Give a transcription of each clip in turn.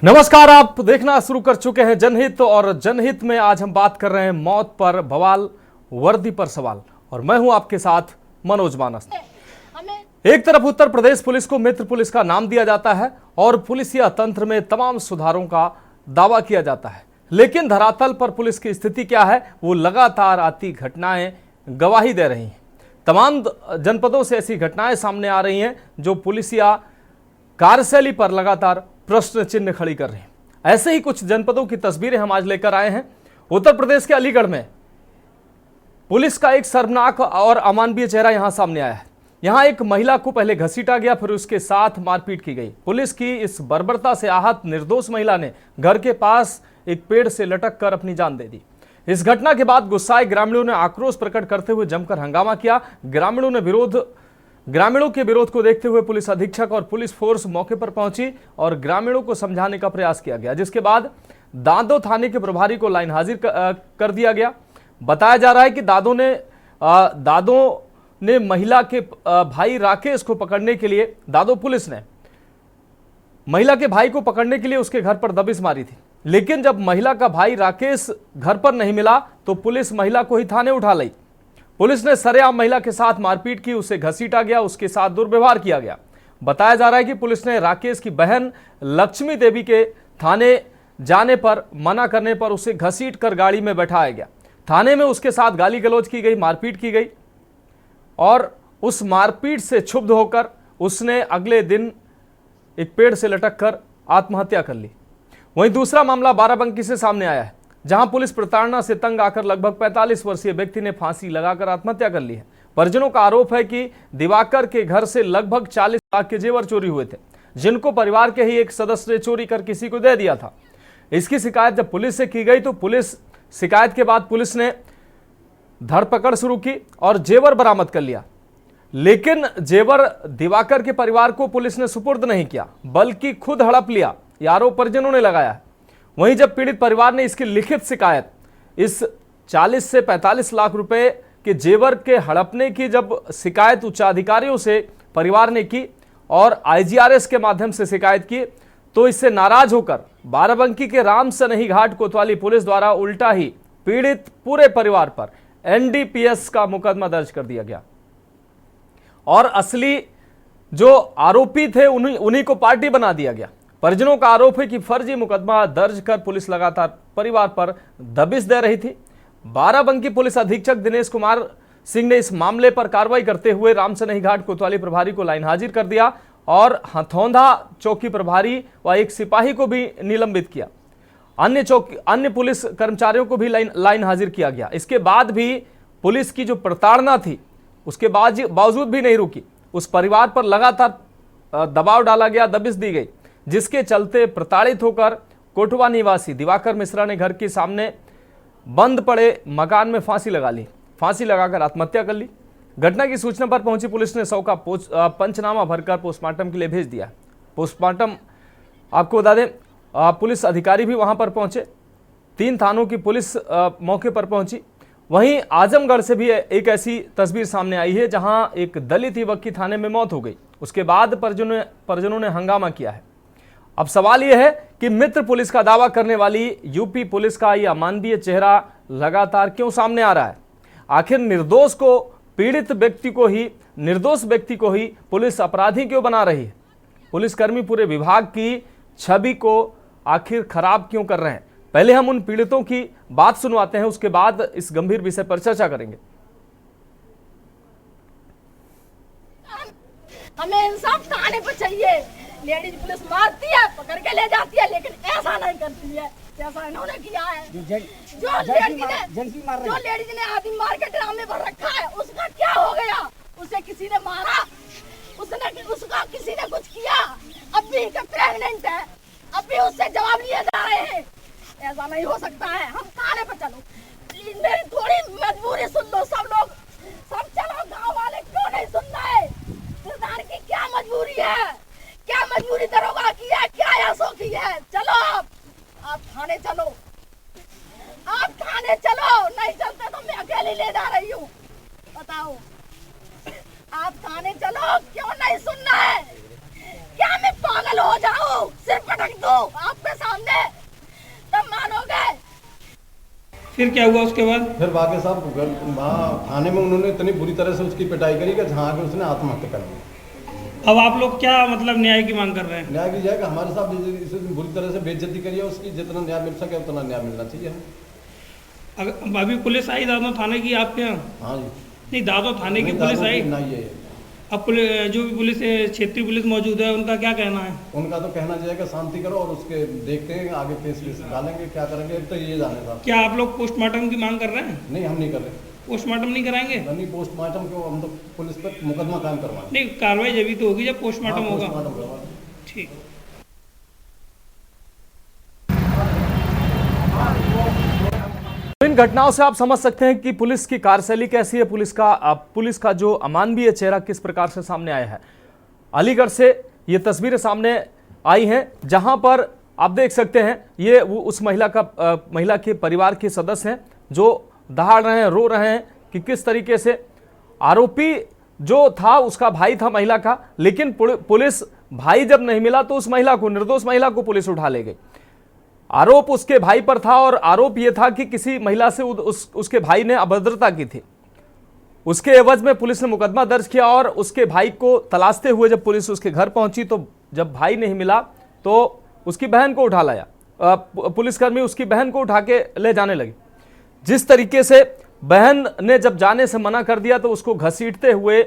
नमस्कार, आप देखना शुरू कर चुके हैं जनहित। और जनहित में आज हम बात कर रहे हैं मौत पर बवाल, वर्दी पर सवाल। और मैं हूं आपके साथ मनोज मानस। एक तरफ उत्तर प्रदेश पुलिस को मित्र पुलिस का नाम दिया जाता है और पुलिसिया तंत्र में तमाम सुधारों का दावा किया जाता है, लेकिन धरातल पर पुलिस की स्थिति क्या है, वो लगातार आती घटनाएं गवाही दे रही हैं। तमाम जनपदों से ऐसी घटनाएं सामने आ रही हैं जो पुलिसिया कार्यशैली पर लगातार प्रश्न चिन्ह खड़ी कर रही हैं। ऐसे ही कुछ जनपदों की तस्वीरें हम आज लेकर आए हैं। उत्तर प्रदेश के अलीगढ़ में पुलिस का एक शर्मनाक और अमानवीय चेहरा यहां सामने आया है। यहां एक महिला को पहले घसीटा गया, फिर उसके साथ मारपीट की गई। पुलिस की इस बर्बरता से आहत निर्दोष महिला ने घर के पास एक पेड़ से लटक कर अपनी जान दे दी। इस घटना के बाद गुस्साए ग्रामीणों ने आक्रोश प्रकट करते हुए जमकर हंगामा किया। ग्रामीणों के विरोध को देखते हुए पुलिस अधीक्षक और पुलिस फोर्स मौके पर पहुंची और ग्रामीणों को समझाने का प्रयास किया गया, जिसके बाद दादो थाने के प्रभारी को लाइन हाजिर कर दिया गया। बताया जा रहा है कि दादो ने महिला के भाई राकेश को पकड़ने के लिए, दादो पुलिस ने महिला के भाई को पकड़ने के लिए उसके घर पर दबिश मारी थी, लेकिन जब महिला का भाई राकेश घर पर नहीं मिला तो पुलिस महिला को ही थाने उठा लाई। पुलिस ने सरेआम महिला के साथ मारपीट की, उसे घसीटा गया, उसके साथ दुर्व्यवहार किया गया। बताया जा रहा है कि पुलिस ने राकेश की बहन लक्ष्मी देवी के थाने जाने पर मना करने पर उसे घसीट कर गाड़ी में बैठाया गया। थाने में उसके साथ गाली गलौज की गई, मारपीट की गई और उस मारपीट से क्षुब्ध होकर उसने अगले दिन एक पेड़ से लटक कर आत्महत्या कर ली। वहीं दूसरा मामला बाराबंकी से सामने आया है, जहां पुलिस प्रताड़ना से तंग आकर लगभग 45 वर्षीय व्यक्ति ने फांसी लगाकर आत्महत्या कर ली है। परिजनों का आरोप है कि दिवाकर के घर से लगभग 40 लाख के जेवर चोरी हुए थे, जिनको परिवार के ही एक सदस्य ने चोरी कर किसी को दे दिया था। इसकी शिकायत जब पुलिस से की गई तो शिकायत के बाद पुलिस ने धरपकड़ शुरू की और जेवर बरामद कर लिया, लेकिन जेवर दिवाकर के परिवार को पुलिस ने सुपुर्द नहीं किया, बल्कि खुद हड़प लिया। यह आरोप परिजनों ने लगाया है। वहीं जब पीड़ित परिवार ने इसकी लिखित शिकायत इस 40 से 45 लाख रुपए के जेवर के हड़पने की जब शिकायत उच्चाधिकारियों से परिवार ने की और आईजीआरएस के माध्यम से शिकायत की, तो इससे नाराज होकर बाराबंकी के राम सनही घाट कोतवाली पुलिस द्वारा उल्टा ही पीड़ित पूरे परिवार पर एनडीपीएस का मुकदमा दर्ज कर दिया गया और असली जो आरोपी थे उन्हीं को पार्टी बना दिया गया। परिजनों का आरोप है कि फर्जी मुकदमा दर्ज कर पुलिस लगातार परिवार पर दबिश दे रही थी। बाराबंकी पुलिस अधीक्षक दिनेश कुमार सिंह ने इस मामले पर कार्रवाई करते हुए रामसनही घाट कोतवाली प्रभारी को लाइन हाजिर कर दिया और हथौंदा चौकी प्रभारी व एक सिपाही को भी निलंबित किया। अन्य पुलिस कर्मचारियों को भी लाइन हाजिर किया गया। इसके बाद भी पुलिस की जो प्रताड़ना थी उसके बावजूद भी नहीं रुकी। उस परिवार पर लगातार दबाव डाला गया, दबिश दी गई, जिसके चलते प्रताड़ित होकर कोटवा निवासी दिवाकर मिश्रा ने घर के सामने बंद पड़े मकान में फांसी लगा ली। फांसी लगाकर आत्महत्या कर ली। घटना की सूचना पर पहुंची पुलिस ने शव का पंचनामा भरकर पोस्टमार्टम के लिए भेज दिया। पोस्टमार्टम आपको बता दें, पुलिस अधिकारी भी वहां पर पहुंचे। 3 थानों की पुलिस मौके पर पहुंची। वहीं आजमगढ़ से भी एक ऐसी तस्वीर सामने आई है जहां एक दलित युवक की थाने में मौत हो गई। उसके बाद परिजनों ने हंगामा किया है। अब सवाल यह है कि मित्र पुलिस का दावा करने वाली यूपी पुलिस का यह अमानवीय चेहरा लगातार क्यों सामने आ रहा है? आखिर निर्दोष व्यक्ति को ही पुलिस अपराधी क्यों बना रही है? पुलिसकर्मी पूरे विभाग की छवि को आखिर खराब क्यों कर रहे हैं? पहले हम उन पीड़ितों की बात सुनवाते हैं, उसके बाद इस गंभीर विषय पर चर्चा करेंगे। हमें इंसाफ थाने पर चाहिए। लेडीज पुलिस मारती है, पकड़ के ले जाती है, लेकिन ऐसा नहीं करती है जैसा इन्होंने किया है। जो लेडीज ने आदमी मार के ड्रामे भर रखा है, उसका क्या हो गया? उसे किसी ने मारा, उसका किसी ने कुछ किया। अब भी प्रेग्नेंट है, अब भी उससे जवाब लिए जा रहे हैं। ऐसा नहीं हो सकता है। हम थाने पर चलो, मेरी थोड़ी मजबूरी सुन लो सब लोग, सब चलो। गाँव वाले क्यों नहीं सुन रहे? सरदार की क्या मजबूरी है? क्या मजबूरी दरोगा की है? क्या यासों की है? चलो आप थाने चलो, आप थाने चलो। नहीं चलते तो मैं अकेली ले जा रही हूँ। बताओ, आप थाने चलो। क्यों नहीं सुनना है? क्या मैं पागल हो जाऊं? सिर पटक दो? आप पे फिर क्या हुआ उसके बाद? फिर बाकी साहब वहाँ थाने में उन्होंने इतनी बुरी तरह से उसकी पिटाई करी कि जहाँ आके उसने आत्महत्या कर ली। अब आप लोग क्या मतलब न्याय की मांग कर रहे हैं? न्याय की जाएगा हमारे साहब इसे बुरी तरह से बेइज्जती करी है उसकी, जितना न्याय मिल सके उतना न्याय मिलना चाहिए। अभी पुलिस आई दादो थाने की आपके यहाँ? हाँ जी। नहीं, दादो थाने की पुलिस आई? नहीं है। अब जो भी पुलिस क्षेत्रीय पुलिस मौजूद है उनका क्या कहना है? उनका तो कहना चाहिए कि शांति करो और उसके देखते हैं आगे केस वेस डालेंगे, क्या करेंगे। एक तो ये जाने साहब। क्या आप लोग पोस्टमार्टम की मांग कर रहे हैं? नहीं, हम नहीं कर रहे। पोस्टमार्टम नहीं कराएंगे? नहीं, पोस्टमार्टम क्यों, हम तो पुलिस पर मुकदमा कायम करवाएंगे। नहीं, कार्रवाई जब भी तो होगी जब पोस्टमार्टम होगा। पोस्टमार्टम करवाएंगे। ठीक। इन घटनाओं से आप समझ सकते हैं कि पुलिस की कार्यशैली कैसी है, पुलिस का जो अमानवीय चेहरा किस प्रकार से सामने आया है। अलीगढ़ से ये तस्वीरें सामने आई हैं जहां पर आप देख सकते हैं ये वो उस महिला के परिवार के सदस्य हैं जो दहाड़ रहे हैं, रो रहे हैं कि किस तरीके से आरोपी जो था उसका भाई था महिला का, लेकिन पुलिस भाई जब नहीं मिला तो उस महिला को, निर्दोष महिला को पुलिस उठा ले गई। आरोप उसके भाई पर था और आरोप यह था कि किसी महिला से उसके भाई ने अभद्रता की थी। उसके एवज में पुलिस ने मुकदमा दर्ज किया और उसके भाई को तलाशते हुए जब पुलिस उसके घर पहुंची तो जब भाई नहीं मिला तो उसकी बहन को उठा लाया। पुलिसकर्मी उसकी बहन को उठा के ले जाने लगे। जिस तरीके से बहन ने जब जाने से मना कर दिया तो उसको घसीटते हुए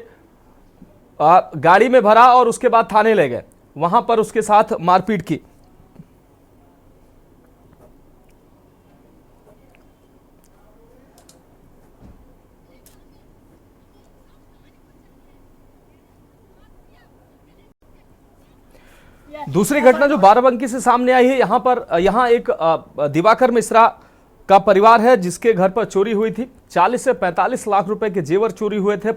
गाड़ी में भरा और उसके बाद थाने ले गए, वहां पर उसके साथ मारपीट की। दूसरी घटना जो बाराबंकी से सामने आई है, यहां एक दिवाकर मिश्रा का परिवार है जिसके घर पर चोरी हुई थी। 40 से 45 लाख रुपए के जेवर चोरी हुए थे।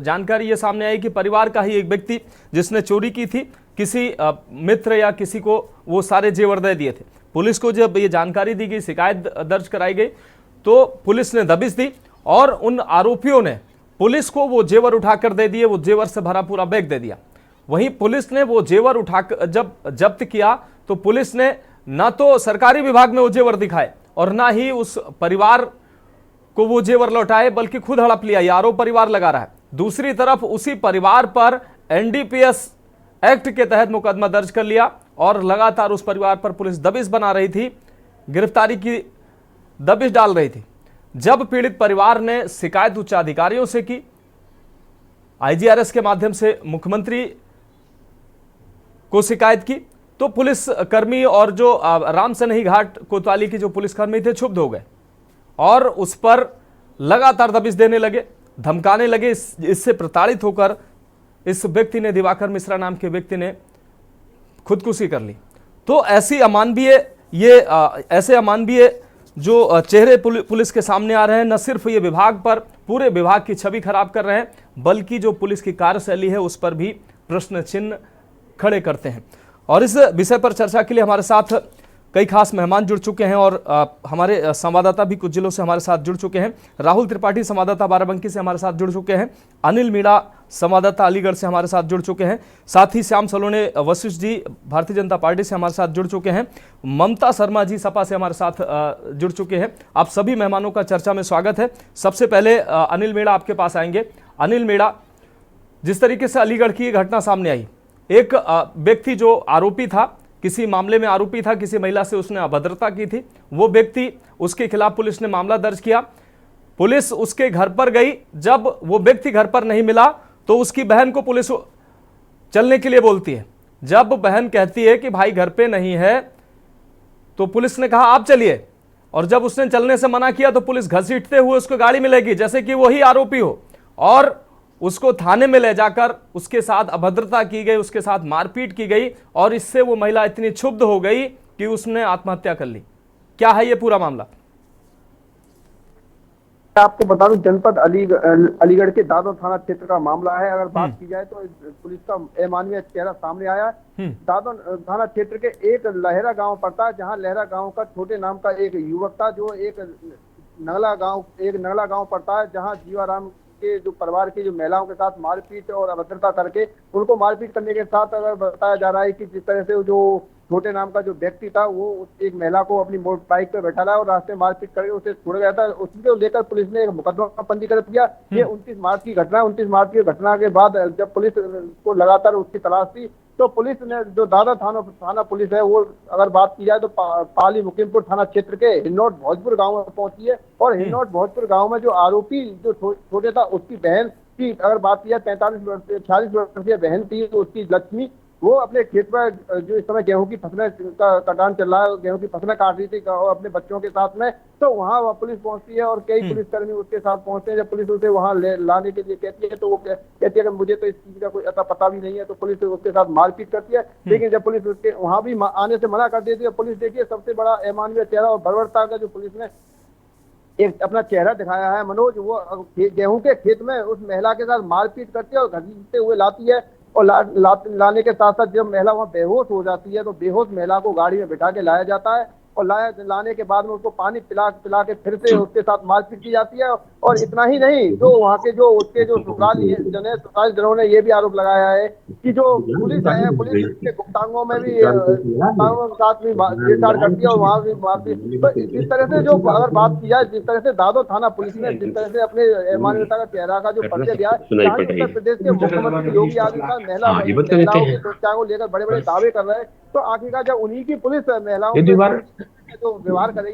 जानकारी ये सामने आई कि परिवार का ही एक व्यक्ति जिसने चोरी की थी, किसी मित्र या किसी को वो सारे जेवर दे दिए थे। पुलिस को जब ये जानकारी दी गई, शिकायत दर्ज कराई गई तो पुलिस ने दबिश दी और उन आरोपियों ने पुलिस को वो जेवर उठाकर दे दिए। वो जेवर से भरा पूरा बैग दे दिया। वहीं पुलिस ने वो जेवर उठाकर जब जब्त किया तो पुलिस ने ना तो सरकारी विभाग में वो जेवर दिखाए और ना ही उस परिवार को वो जेवर लौटाए, बल्कि खुद हड़प लिया। ये आरोप परिवार लगा रहा है। दूसरी तरफ उसी परिवार पर एनडीपीएस एक्ट के तहत मुकदमा दर्ज कर लिया और लगातार उस परिवार पर पुलिस दबिश बना रही थी, गिरफ्तारी की दबिश डाल रही थी। जब पीड़ित परिवार ने शिकायत उच्च अधिकारियों से की, आईजीआरएस के माध्यम से मुख्यमंत्री को शिकायत की, तो पुलिस कर्मी और जो राम सनही घाट कोतवाली के जो पुलिसकर्मी थे क्षुब्ध हो गए और उस पर लगातार दबिश देने लगे, धमकाने लगे। इससे प्रताड़ित होकर इस व्यक्ति ने, दिवाकर मिश्रा नाम के व्यक्ति ने खुदकुशी कर ली। तो ऐसे अमानवीय जो चेहरे पुलिस के सामने आ रहे हैं, न सिर्फ ये विभाग पर, पूरे विभाग की छवि खराब कर रहे हैं, बल्कि जो पुलिस की कार्यशैली है उस पर भी प्रश्न चिन्ह खड़े करते हैं। और इस विषय पर चर्चा के लिए हमारे साथ कई खास मेहमान जुड़ चुके हैं और हमारे संवाददाता भी कुछ जिलों से हमारे साथ जुड़ चुके हैं। राहुल त्रिपाठी संवाददाता बाराबंकी से हमारे साथ जुड़ चुके हैं। अनिल मीणा संवाददाता अलीगढ़ से हमारे साथ जुड़ चुके हैं। साथ ही श्याम सलोने वशिष्ठ जी भारतीय जनता पार्टी से हमारे साथ जुड़ चुके हैं। ममता शर्मा जी सपा से हमारे साथ जुड़ चुके हैं। आप सभी मेहमानों का चर्चा में स्वागत है। सबसे पहले अनिल मीणा आपके पास आएंगे। अनिल मीणा, जिस तरीके से अलीगढ़ की घटना सामने आई, एक व्यक्ति जो आरोपी था, किसी मामले में आरोपी था, किसी महिला से उसने अभद्रता की थी, वो व्यक्ति, उसके खिलाफ पुलिस ने मामला दर्ज किया। पुलिस उसके घर पर गई। जब वो व्यक्ति घर पर नहीं मिला तो उसकी बहन को पुलिस चलने के लिए बोलती है। जब बहन कहती है कि भाई घर पे नहीं है तो पुलिस ने कहा आप चलिए, और जब उसने चलने से मना किया तो पुलिस घसीटते हुए उसको गाड़ी में ले गई जैसे कि वही आरोपी हो, और उसको थाने में ले जाकर उसके साथ अभद्रता की गई, उसके साथ मारपीट की गई और इससे वो महिला इतनी क्षुब्ध हो गई कि उसने आत्महत्या कर ली। क्या है ये पूरा मामला? आपको बता दूं, जनपद अलीगढ़ के दादो थाना क्षेत्र का मामला है। अगर बात की जाए तो पुलिस का अमानवीय चेहरा सामने आया है। दादो थाना क्षेत्र के एक लहरा गांव पड़ता है, जहां लहरा गांव का छोटे नाम का एक युवक था, जो एक नगला गांव पड़ता है, जहां जीवाराम के जो परिवार की जो महिलाओं के साथ मारपीट और अभद्रता करके उनको मारपीट करने के साथ, अगर बताया जा रहा है कि जिस तरह से जो छोटे नाम का जो व्यक्ति था वो एक महिला को अपनी मोटर बाइक पे बैठा और रास्ते में मारपीट करके उसे छोड़ गया था। उसी को लेकर पुलिस ने एक मुकदमा पंजीकृत किया। ये 29 मार्च की घटना। 29 मार्च की घटना के बाद जब पुलिस को लगातार उसकी तलाश थी तो पुलिस ने जो दादर थाना पुलिस है वो अगर बात की जाए तो पाली मुकीमपुर थाना क्षेत्र के हिन्नौट भोजपुर गांव में पहुंची है। और हिन्नौट भोजपुर गांव में जो आरोपी जो छोटे था उसकी बहन की अगर बात की जाए 46 वर्षीय बहन थी तो उसकी लक्ष्मी वो अपने खेत पर जो इस समय गेहूं की फसलें का कटान चल रहा है, गेहूं की फसलें काट रही थी और अपने बच्चों के साथ में, तो वहां पुलिस पहुंचती है और कई पुलिसकर्मी उसके साथ पहुंचते हैं। जब पुलिस उसे वहां लाने के लिए कहती है तो वो कहती है कि मुझे तो इस चीज का कोई अता पता भी नहीं है, तो पुलिस उसके साथ मारपीट करती है। लेकिन जब पुलिस उसके वहां भी आने से मना कर देती है, पुलिस देखिए सबसे बड़ा अमानवीय चेहरा और बर्बरता का जो पुलिस ने एक अपना चेहरा दिखाया है मनोज, वो गेहूं के खेत में उस महिला के साथ मारपीट करती है और घसीटते हुए लाती है और लाने के साथ साथ जब महिला वहां बेहोश हो जाती है तो बेहोश महिला को गाड़ी में बिठा के लाया जाता है और लाने के बाद में उसको पानी पिला के फिर से उसके साथ मारपीट की जाती है। और इतना ही नहीं, जो वहाँ के जो उसके जो ससुराल जनों ने ये भी आरोप लगाया है कि जो पुलिस है, पुलिस के गुप्तांगों में भी साथ में छेड़छाड़ करती है और वहाँ भी मारपीट। तो जिस तरह से जो अगर बात की जाए, जिस तरह से दादर थाना पुलिस ने जिस तरह से अपने मानवता का चेहरा का जो परिचय दिया है, उत्तर प्रदेश के मुख्यमंत्री योगी आदित्यनाथ महिलाओं की सुरक्षा को लेकर बड़े बड़े दावे कर रहे हैं, तो आखिरकार जब उन्हीं की पुलिस महिलाओं जो व्यवहार करेगी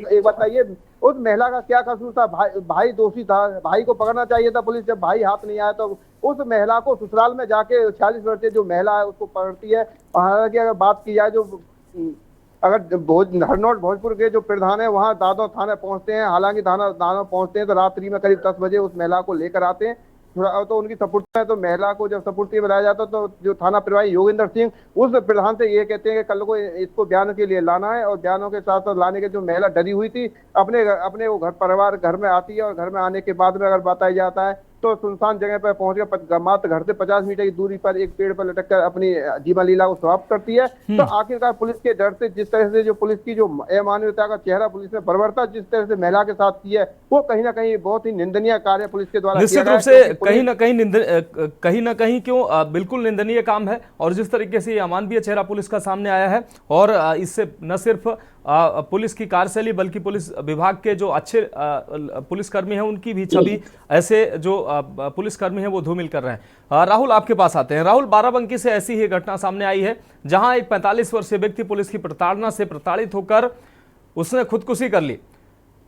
एक बताइए उस महिला का क्या कसूर था? भाई दोषी था, भाई को पकड़ना चाहिए था पुलिस। जब भाई हाथ नहीं आया तो उस महिला को ससुराल में जाके 46 वर्षीय जो महिला है उसको पकड़ती है। हालांकि अगर बात की जाए जो अगर हिन्नौट भोजपुर के जो प्रधान है वहाँ दादर थाने पहुंचते हैं, हालांकि थाना पहुंचते हैं तो रात्रि में करीब 10 बजे उस महिला को लेकर आते हैं तो उनकी सपुर्द में, तो महिला को जब सपुर्दी में लाया जाता तो जो थाना प्रभारी योगेंद्र सिंह उस प्रधान से ये कहते हैं कि कल को इसको बयान के लिए लाना है। और बयानों के साथ साथ लाने के जो महिला डरी हुई थी अपने वो घर में आती है और घर में आने के बाद में अगर बताया जाता है तो सुनसान जगह पर पहुंचकर मात्र घर से 50 मीटर की दूरी पर एक पेड़ पर लटककर अपनी जीवन लीला को समाप्त करती है। तो आखिरकार पुलिस के डर से जिस तरह से जो पुलिस की जो अमानवीयता का चेहरा पुलिस ने बर्बरता जिस तरह से महिला के साथ की है वो कहीं ना कहीं बहुत ही निंदनीय कार्य पुलिस के द्वारा निश्चित रूप से कहीं ना कहीं क्यों बिल्कुल निंदनीय काम है। और जिस तरीके से ये अमानवीय चेहरा पुलिस का सामने आया है और इससे न सिर्फ पुलिस की कार्यशैली बल्कि पुलिस विभाग के जो अच्छे पुलिसकर्मी हैं उनकी भी छवि ऐसे जो पुलिसकर्मी हैं वो धूमिल कर रहे हैं। राहुल आपके पास आते हैं। राहुल, बाराबंकी से ऐसी ही घटना सामने आई है जहां एक 45 वर्षीय व्यक्ति पुलिस की प्रताड़ना से प्रताड़ित होकर उसने खुदकुशी कर ली।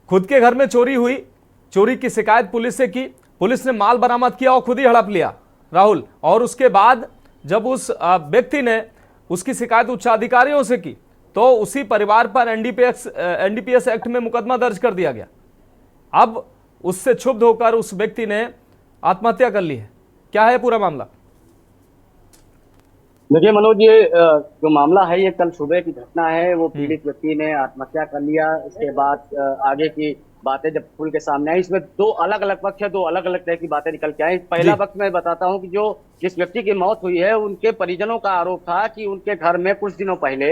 खुद के घर में चोरी हुई, चोरी की शिकायत पुलिस से की, पुलिस ने माल बरामद किया और खुद ही हड़प लिया राहुल। और उसके बाद जब उस व्यक्ति ने उसकी शिकायत उच्चाधिकारियों से की तो उसी परिवार पर एनडीपीएस एक्ट में मुकदमा दर्ज कर दिया गया। अब उससे क्षुब्ध होकर उस व्यक्ति ने आत्महत्या कर ली है। क्या है पूरा मामला? देखिए मनोज, ये जो मामला है ये कल सुबह की घटना है। वो पीड़ित व्यक्ति ने आत्महत्या कर लिया। इसके बाद आगे की बातें जब खुल के सामने आई, इसमें दो अलग अलग पक्ष है, दो अलग अलग तरह की बातें निकल के आई। पहला पक्ष मैं बताता हूं कि जो जिस व्यक्ति की मौत हुई है उनके परिजनों का आरोप था कि उनके घर में कुछ दिनों पहले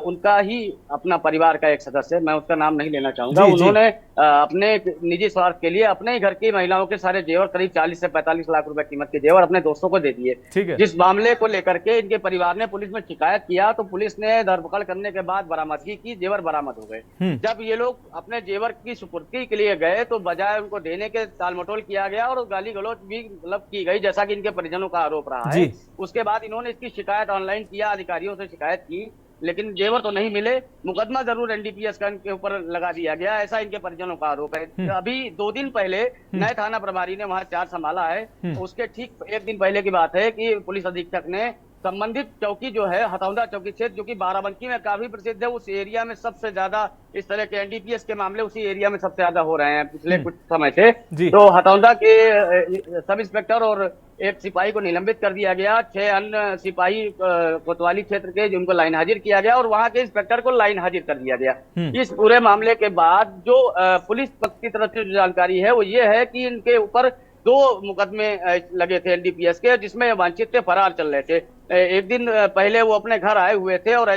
उनका ही अपना परिवार का एक सदस्य, मैं उसका नाम नहीं लेना चाहूंगा, उन्होंने अपने निजी स्वार्थ के लिए अपने ही घर की महिलाओं के सारे जेवर, करीब 40 से 45 लाख रुपए कीमत के जेवर अपने दोस्तों को दे दिए। जिस मामले को लेकर के इनके परिवार ने पुलिस में शिकायत किया तो पुलिस ने धरपकड़ करने के बाद बरामदगी की, जेवर बरामद हो गए। जब ये लोग अपने जेवर की सुपुर्दी के लिए गए तो बजाय उनको देने के टालमटोल किया गया और गाली गलौज भी मतलब की गई, जैसा कि इनके परिजनों का आरोप रहा है। उसके बाद इन्होंने इसकी शिकायत ऑनलाइन किया, अधिकारियों से शिकायत की, लेकिन जेवर तो नहीं मिले। मुकदमा जरूर एनडीपीएस का इनके ऊपर लगा दिया गया, ऐसा इनके परिजनों का आरोप है। अभी 2 दिन पहले नए थाना प्रभारी ने वहां चार्ज संभाला है। उसके ठीक 1 दिन पहले की बात है कि पुलिस अधीक्षक ने संबंधित चौकी जो है हथौदा चौकी क्षेत्र, जो कि बाराबंकी में काफी प्रसिद्ध है, उस एरिया में सबसे ज्यादा इस तरह के एनडीपीएस के मामले उसी एरिया में सबसे ज्यादा हो रहे हैं पिछले कुछ समय से। तो हथौदा के सब इंस्पेक्टर और एक सिपाही को निलंबित कर दिया गया। 6 अन्य सिपाही कोतवाली क्षेत्र के जिनको लाइन हाजिर किया गया और वहां के इंस्पेक्टर को लाइन हाजिर कर दिया गया। इस पूरे मामले के बाद जो पुलिस पक्ष की तरफ से जो जानकारी है वो ये है कि इनके ऊपर 2 मुकदमे लगे थे एनडीपीएस के, जिसमें वांछित थे फरार चल रहे थे। एक दिन पहले वो अपने घर आए हुए थे और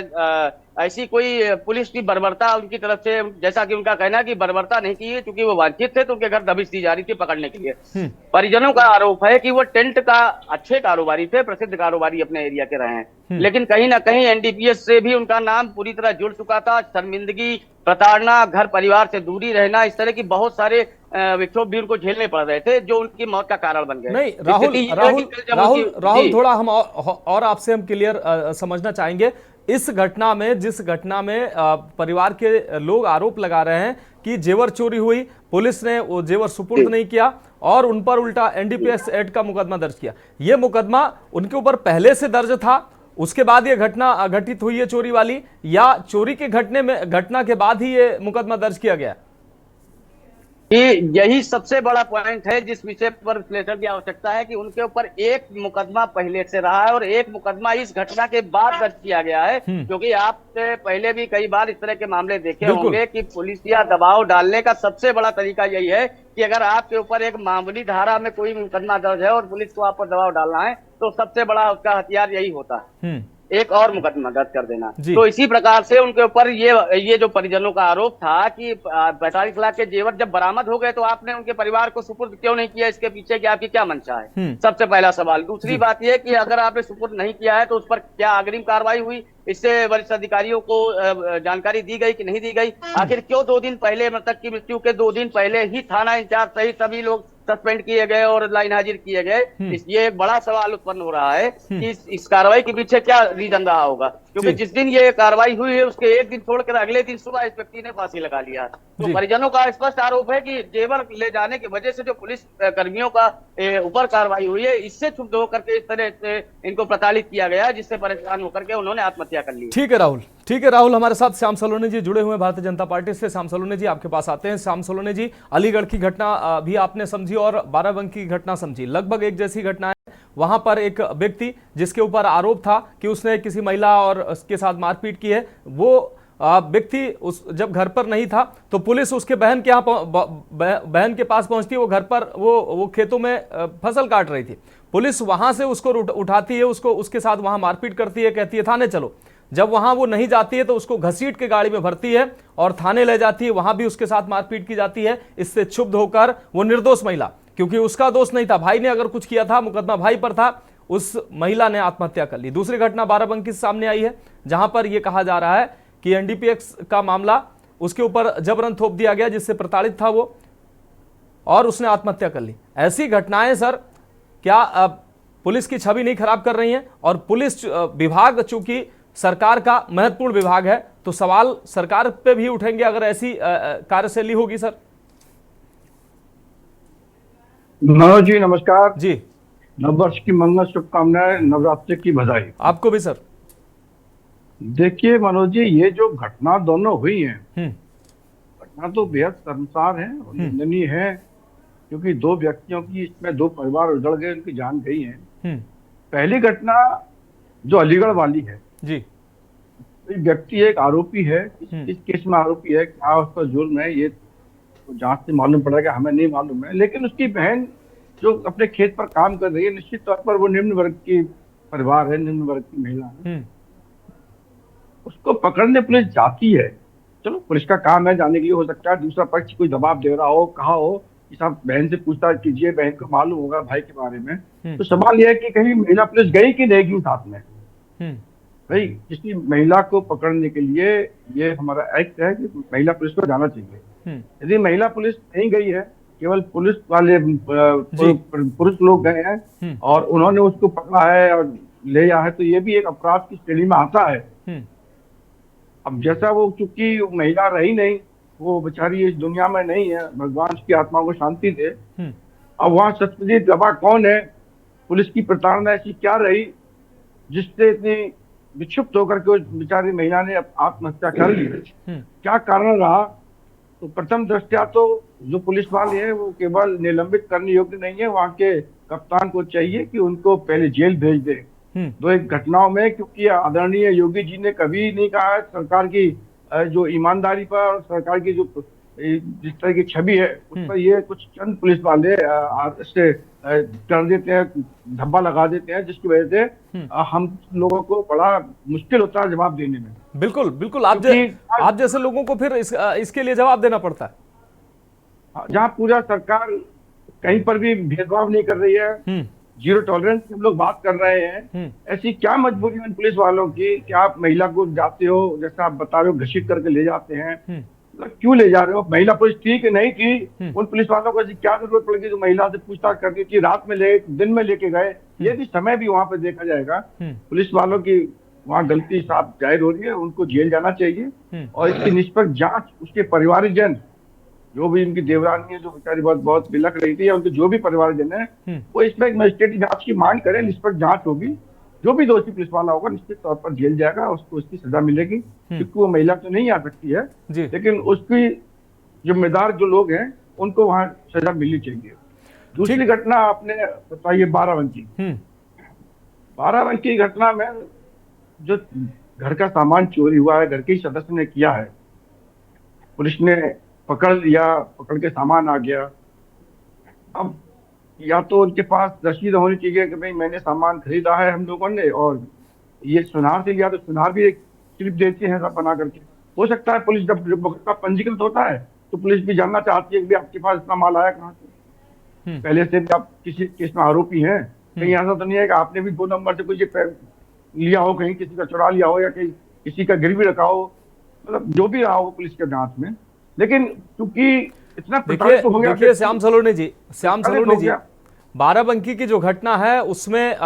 ऐसी कोई पुलिस की बर्बरता उनकी तरफ से, जैसा कि उनका कहना है कि बर्बरता नहीं की है, क्योंकि वो वांछित थे तो उनके घर दबिश दी जा रही थी पकड़ने के लिए। परिजनों का आरोप है कि वो टेंट का अच्छे कारोबारी थे, प्रसिद्ध कारोबारी अपने एरिया के रहे हैं, लेकिन कहीं ना कहीं एनडीपीएस से भी उनका नाम पूरी तरह जुड़ चुका था। शर्मिंदगी, प्रताड़ना, घर परिवार से दूरी रहना, इस तरह की बहुत सारे विक्षोभ भी उनको झेलने पड़ रहे थे, जो उनकी मौत का कारण बन गए। नहीं स्थिति राहुल ये है राहुल कि जब राहुल उनकी- राहुल जी। थोड़ा हम और आपसे हम क्लियर समझना चाहेंगे इस घटना में, जिस घटना में परिवार के लोग आरोप लगा रहे हैं कि जेवर चोरी हुई, पुलिस ने वो जेवर सुपुर्द नहीं किया और उन पर उल्टा एनडीपीएस एक्ट का मुकदमा दर्ज किया। ये मुकदमा उनके ऊपर पहले से दर्ज था, उसके बाद ये घटना घटित हुई है चोरी वाली, या चोरी के घटना के बाद ही ये मुकदमा दर्ज किया गया? यही सबसे बड़ा पॉइंट है जिस विषय पर विश्लेषण की आवश्यकता है, कि उनके ऊपर एक मुकदमा पहले से रहा है और एक मुकदमा इस घटना के बाद दर्ज किया गया है। क्योंकि आपसे पहले भी कई बार इस तरह के मामले देखे होंगे कि पुलिस या दबाव डालने का सबसे बड़ा तरीका यही है कि अगर आपके ऊपर एक मामूली धारा में कोई मुकदमा दर्ज है और पुलिस को आप पर दबाव डालना है, तो सबसे बड़ा उसका हथियार यही होता है, एक और मुकदमा दर्ज कर देना। तो इसी प्रकार से उनके ऊपर ये जो परिजनों का आरोप था कि 45 लाख के जेवर जब बरामद हो गए तो आपने उनके परिवार को सुपुर्द क्यों नहीं किया, इसके पीछे की आपकी क्या मंशा है, सबसे पहला सवाल। दूसरी बात यह कि अगर आपने सुपुर्द नहीं किया है तो उस पर क्या अग्रिम कार्रवाई हुई, इससे वरिष्ठ अधिकारियों को जानकारी दी गई कि नहीं दी गई? आखिर क्यों 2 दिन पहले, मृतक की मृत्यु के 2 दिन पहले ही थाना इंचार्ज सहित सभी लोग सस्पेंड किए गए और लाइन हाजिर किए गए? ये एक बड़ा सवाल उत्पन्न हो रहा है कि इस कार्रवाई के पीछे क्या रीजन रहा होगा, क्योंकि जिस दिन ये कार्रवाई हुई है उसके एक दिन छोड़कर अगले दिन सुबह इस व्यक्ति ने फांसी लगा लिया। तो परिजनों का स्पष्ट आरोप है कि जेवर ले जाने की वजह से जो पुलिस कर्मियों का ऊपर कार्रवाई हुई है, इससे क्षुब्ध होकर के इस तरह से इनको प्रताड़ित किया गया, जिससे परेशान होकर के उन्होंने आत्महत्या कर ली। ठीक है राहुल, ठीक है राहुल, हमारे साथ श्याम सलोनी जी जुड़े हुए हैं भारतीय जनता पार्टी से। श्याम सलोनी जी आपके पास आते हैं। श्याम सलोनी जी, अलीगढ़ की घटना भी आपने समझी और बाराबंकी की घटना समझी, लगभग एक जैसी घटना है। वहां पर एक व्यक्ति जिसके ऊपर आरोप था कि उसने किसी महिला और उसके साथ मारपीट की है, वो व्यक्ति जब घर पर नहीं था तो पुलिस उसके बहन के यहाँ बहन के पास पहुंचती है। वो घर पर वो खेतों में फसल काट रही थी। पुलिस वहां से उसको उठाती है, उसके साथ वहां मारपीट करती है, कहती है थाने चलो। जब वहां वो नहीं जाती है तो उसको घसीट के गाड़ी में भरती है और थाने ले जाती है, वहां भी उसके साथ मारपीट की जाती है। इससे क्षुब्ध होकर वो निर्दोष महिला, क्योंकि उसका दोष नहीं था, भाई ने अगर कुछ किया था, मुकदमा भाई पर था, उस महिला ने आत्महत्या कर ली। दूसरी घटना बाराबंकी से सामने आई है, जहां पर यह कहा जा रहा है कि एनडीपीएस का मामला उसके ऊपर जबरन थोप दिया गया, जिससे प्रताड़ित था वो और उसने आत्महत्या कर ली। ऐसी घटनाएं सर क्या पुलिस की छवि नहीं खराब कर रही हैं? और पुलिस विभाग चूंकि सरकार का महत्वपूर्ण विभाग है, तो सवाल सरकार पे भी उठेंगे अगर ऐसी कार्यशैली होगी सर। मनोज जी नमस्कार जी, नववर्ष की मंगल शुभकामनाएं, नवरात्रि की बधाई आपको भी सर। देखिए मनोज जी, ये जो घटना दोनों हुई हैं, घटना तो बेहद शर्मसार है और निंदनीय है, क्योंकि 2 व्यक्तियों की इसमें 2 परिवार उजड़ गए, उनकी जान गई है। पहली घटना जो अलीगढ़ वाली है जी, व्यक्ति एक आरोपी है, इस केस में आरोपी है, क्या उस पर जुर्म है ये तो जांच से मालूम पड़ेगा, हमें नहीं मालूम है। लेकिन उसकी बहन जो अपने खेत पर काम कर रही है, निश्चित तौर पर वो निम्न वर्ग की परिवार है, निम्न वर्ग की महिला है, उसको पकड़ने पुलिस जाती है। चलो पुलिस का काम है जाने के लिए, हो सकता है दूसरा पक्ष कोई दबाव दे रहा हो, कहा हो कि साहब बहन से पूछताछ कीजिए, बहन को मालूम होगा भाई के बारे में। तो सवाल यह है कि कहीं महिला पुलिस गई कि नहीं गई साथ में। भाई किसी महिला को पकड़ने के लिए ये हमारा एक्ट है कि महिला पुलिस को जाना चाहिए। यदि महिला पुलिस नहीं गई है, केवल पुलिस वाले पुरुष लोग गए हैं और उन्होंने उसको पकड़ा है और ले आया है, तो ये भी एक अपराध की श्रेणी में आता है। अब जैसा वो चूंकि महिला रही नहीं, वो बेचारी इस दुनिया में नहीं है, भगवान की आत्मा को शांति दे। अब वहाँ सत्यजीत गवाह कौन है, पुलिस की प्रताड़ना ऐसी क्या रही जिससे इतनी विक्षुब्ध होकर के उस बेचारी महिला ने आत्महत्या कर ली? क्या कारण रहा? तो प्रथम दृष्टया तो जो पुलिस वाले हैं वो केवल निलंबित करने योग्य नहीं है, वहाँ के कप्तान को चाहिए कि उनको पहले जेल भेज दे 2-1 घटनाओं में, क्योंकि आदरणीय योगी जी ने कभी नहीं कहा है सरकार की जो ईमानदारी पर, सरकार की जो जिस तरह की छवि है उस पर ये कुछ चंद पुलिस वाले इससे कर देते हैं, धब्बा लगा देते हैं, जिसकी वजह से हम लोगों को बड़ा मुश्किल होता है जवाब देने में। बिल्कुल बिल्कुल, आप जैसे लोगों को फिर इसके लिए जवाब देना पड़ता है। जहाँ पूरा सरकार कहीं पर भी भेदभाव नहीं कर रही है, जीरो टॉलरेंस की हम लोग बात कर रहे हैं, ऐसी क्या मजबूरी है पुलिस वालों की कि आप महिला को जाते हो, जैसा आप बता रहे हो, घसीट करके ले जाते हैं, मतलब क्यों ले जा रहे हो? महिला पुलिस थी कि नहीं थी? उन पुलिस वालों को ऐसी क्या जरूरत पड़ेगी जो महिला से पूछताछ करनी थी? रात में ले, दिन में लेके गए, ये भी समय भी वहां पे देखा जाएगा। पुलिस वालों की वहाँ गलती साफ जाहिर हो रही है, उनको जेल जाना चाहिए और इसकी निष्पक्ष जांच उसके परिवारजन, जो भी इनकी देवरानी है जो बेचारी बहुत बिलख रही थी, या उनके जो भी परिवारजन है, वो इसमें एक मजिस्ट्रेटी जांच की मांग करें, निष्पक्ष जांच होगी, जो भी दोषी पुलिस वाला होगा निश्चित तौर पर जेल जाएगा, उसको उसकी सजा मिलेगी, क्योंकि वो महिला तो नहीं आ सकती है, लेकिन उसकी जिम्मेदार जो लोग हैं उनको वहां सजा मिलनी चाहिए। दूसरी घटना आपने बताइए बाराबंकी। बाराबंकी घटना में जो घर का सामान चोरी हुआ है, घर के सदस्य ने किया है, पुलिस ने पकड़ लिया, पकड़ के सामान आ गया। अब या तो उनके पास रसीद होनी चाहिए कि भाई मैंने सामान खरीदा है हम लोगों ने, और ये सुनार से लिया तो सुनार भी एक स्लिप देती है सब बना करके। हो सकता है पुलिस जब मुकदमा पंजीकृत होता है तो पुलिस भी जानना चाहती है कि आपके पास इतना माल आया कहाँ से, पहले से भी आप किसी केस में आरोपी हैं, कहीं ऐसा तो नहीं है कि आपने भी 2 नंबर से कुछ लिया हो, कहीं किसी का चुरा लिया हो या कहीं किसी का गिरवी रखा हो, मतलब जो भी रहा हो पुलिस के जांच में। लेकिन क्योंकि इतना प्रताड़ित हो गया। देखिए श्याम सलोनी जी, बाराबंकी की जो घटना है उसमें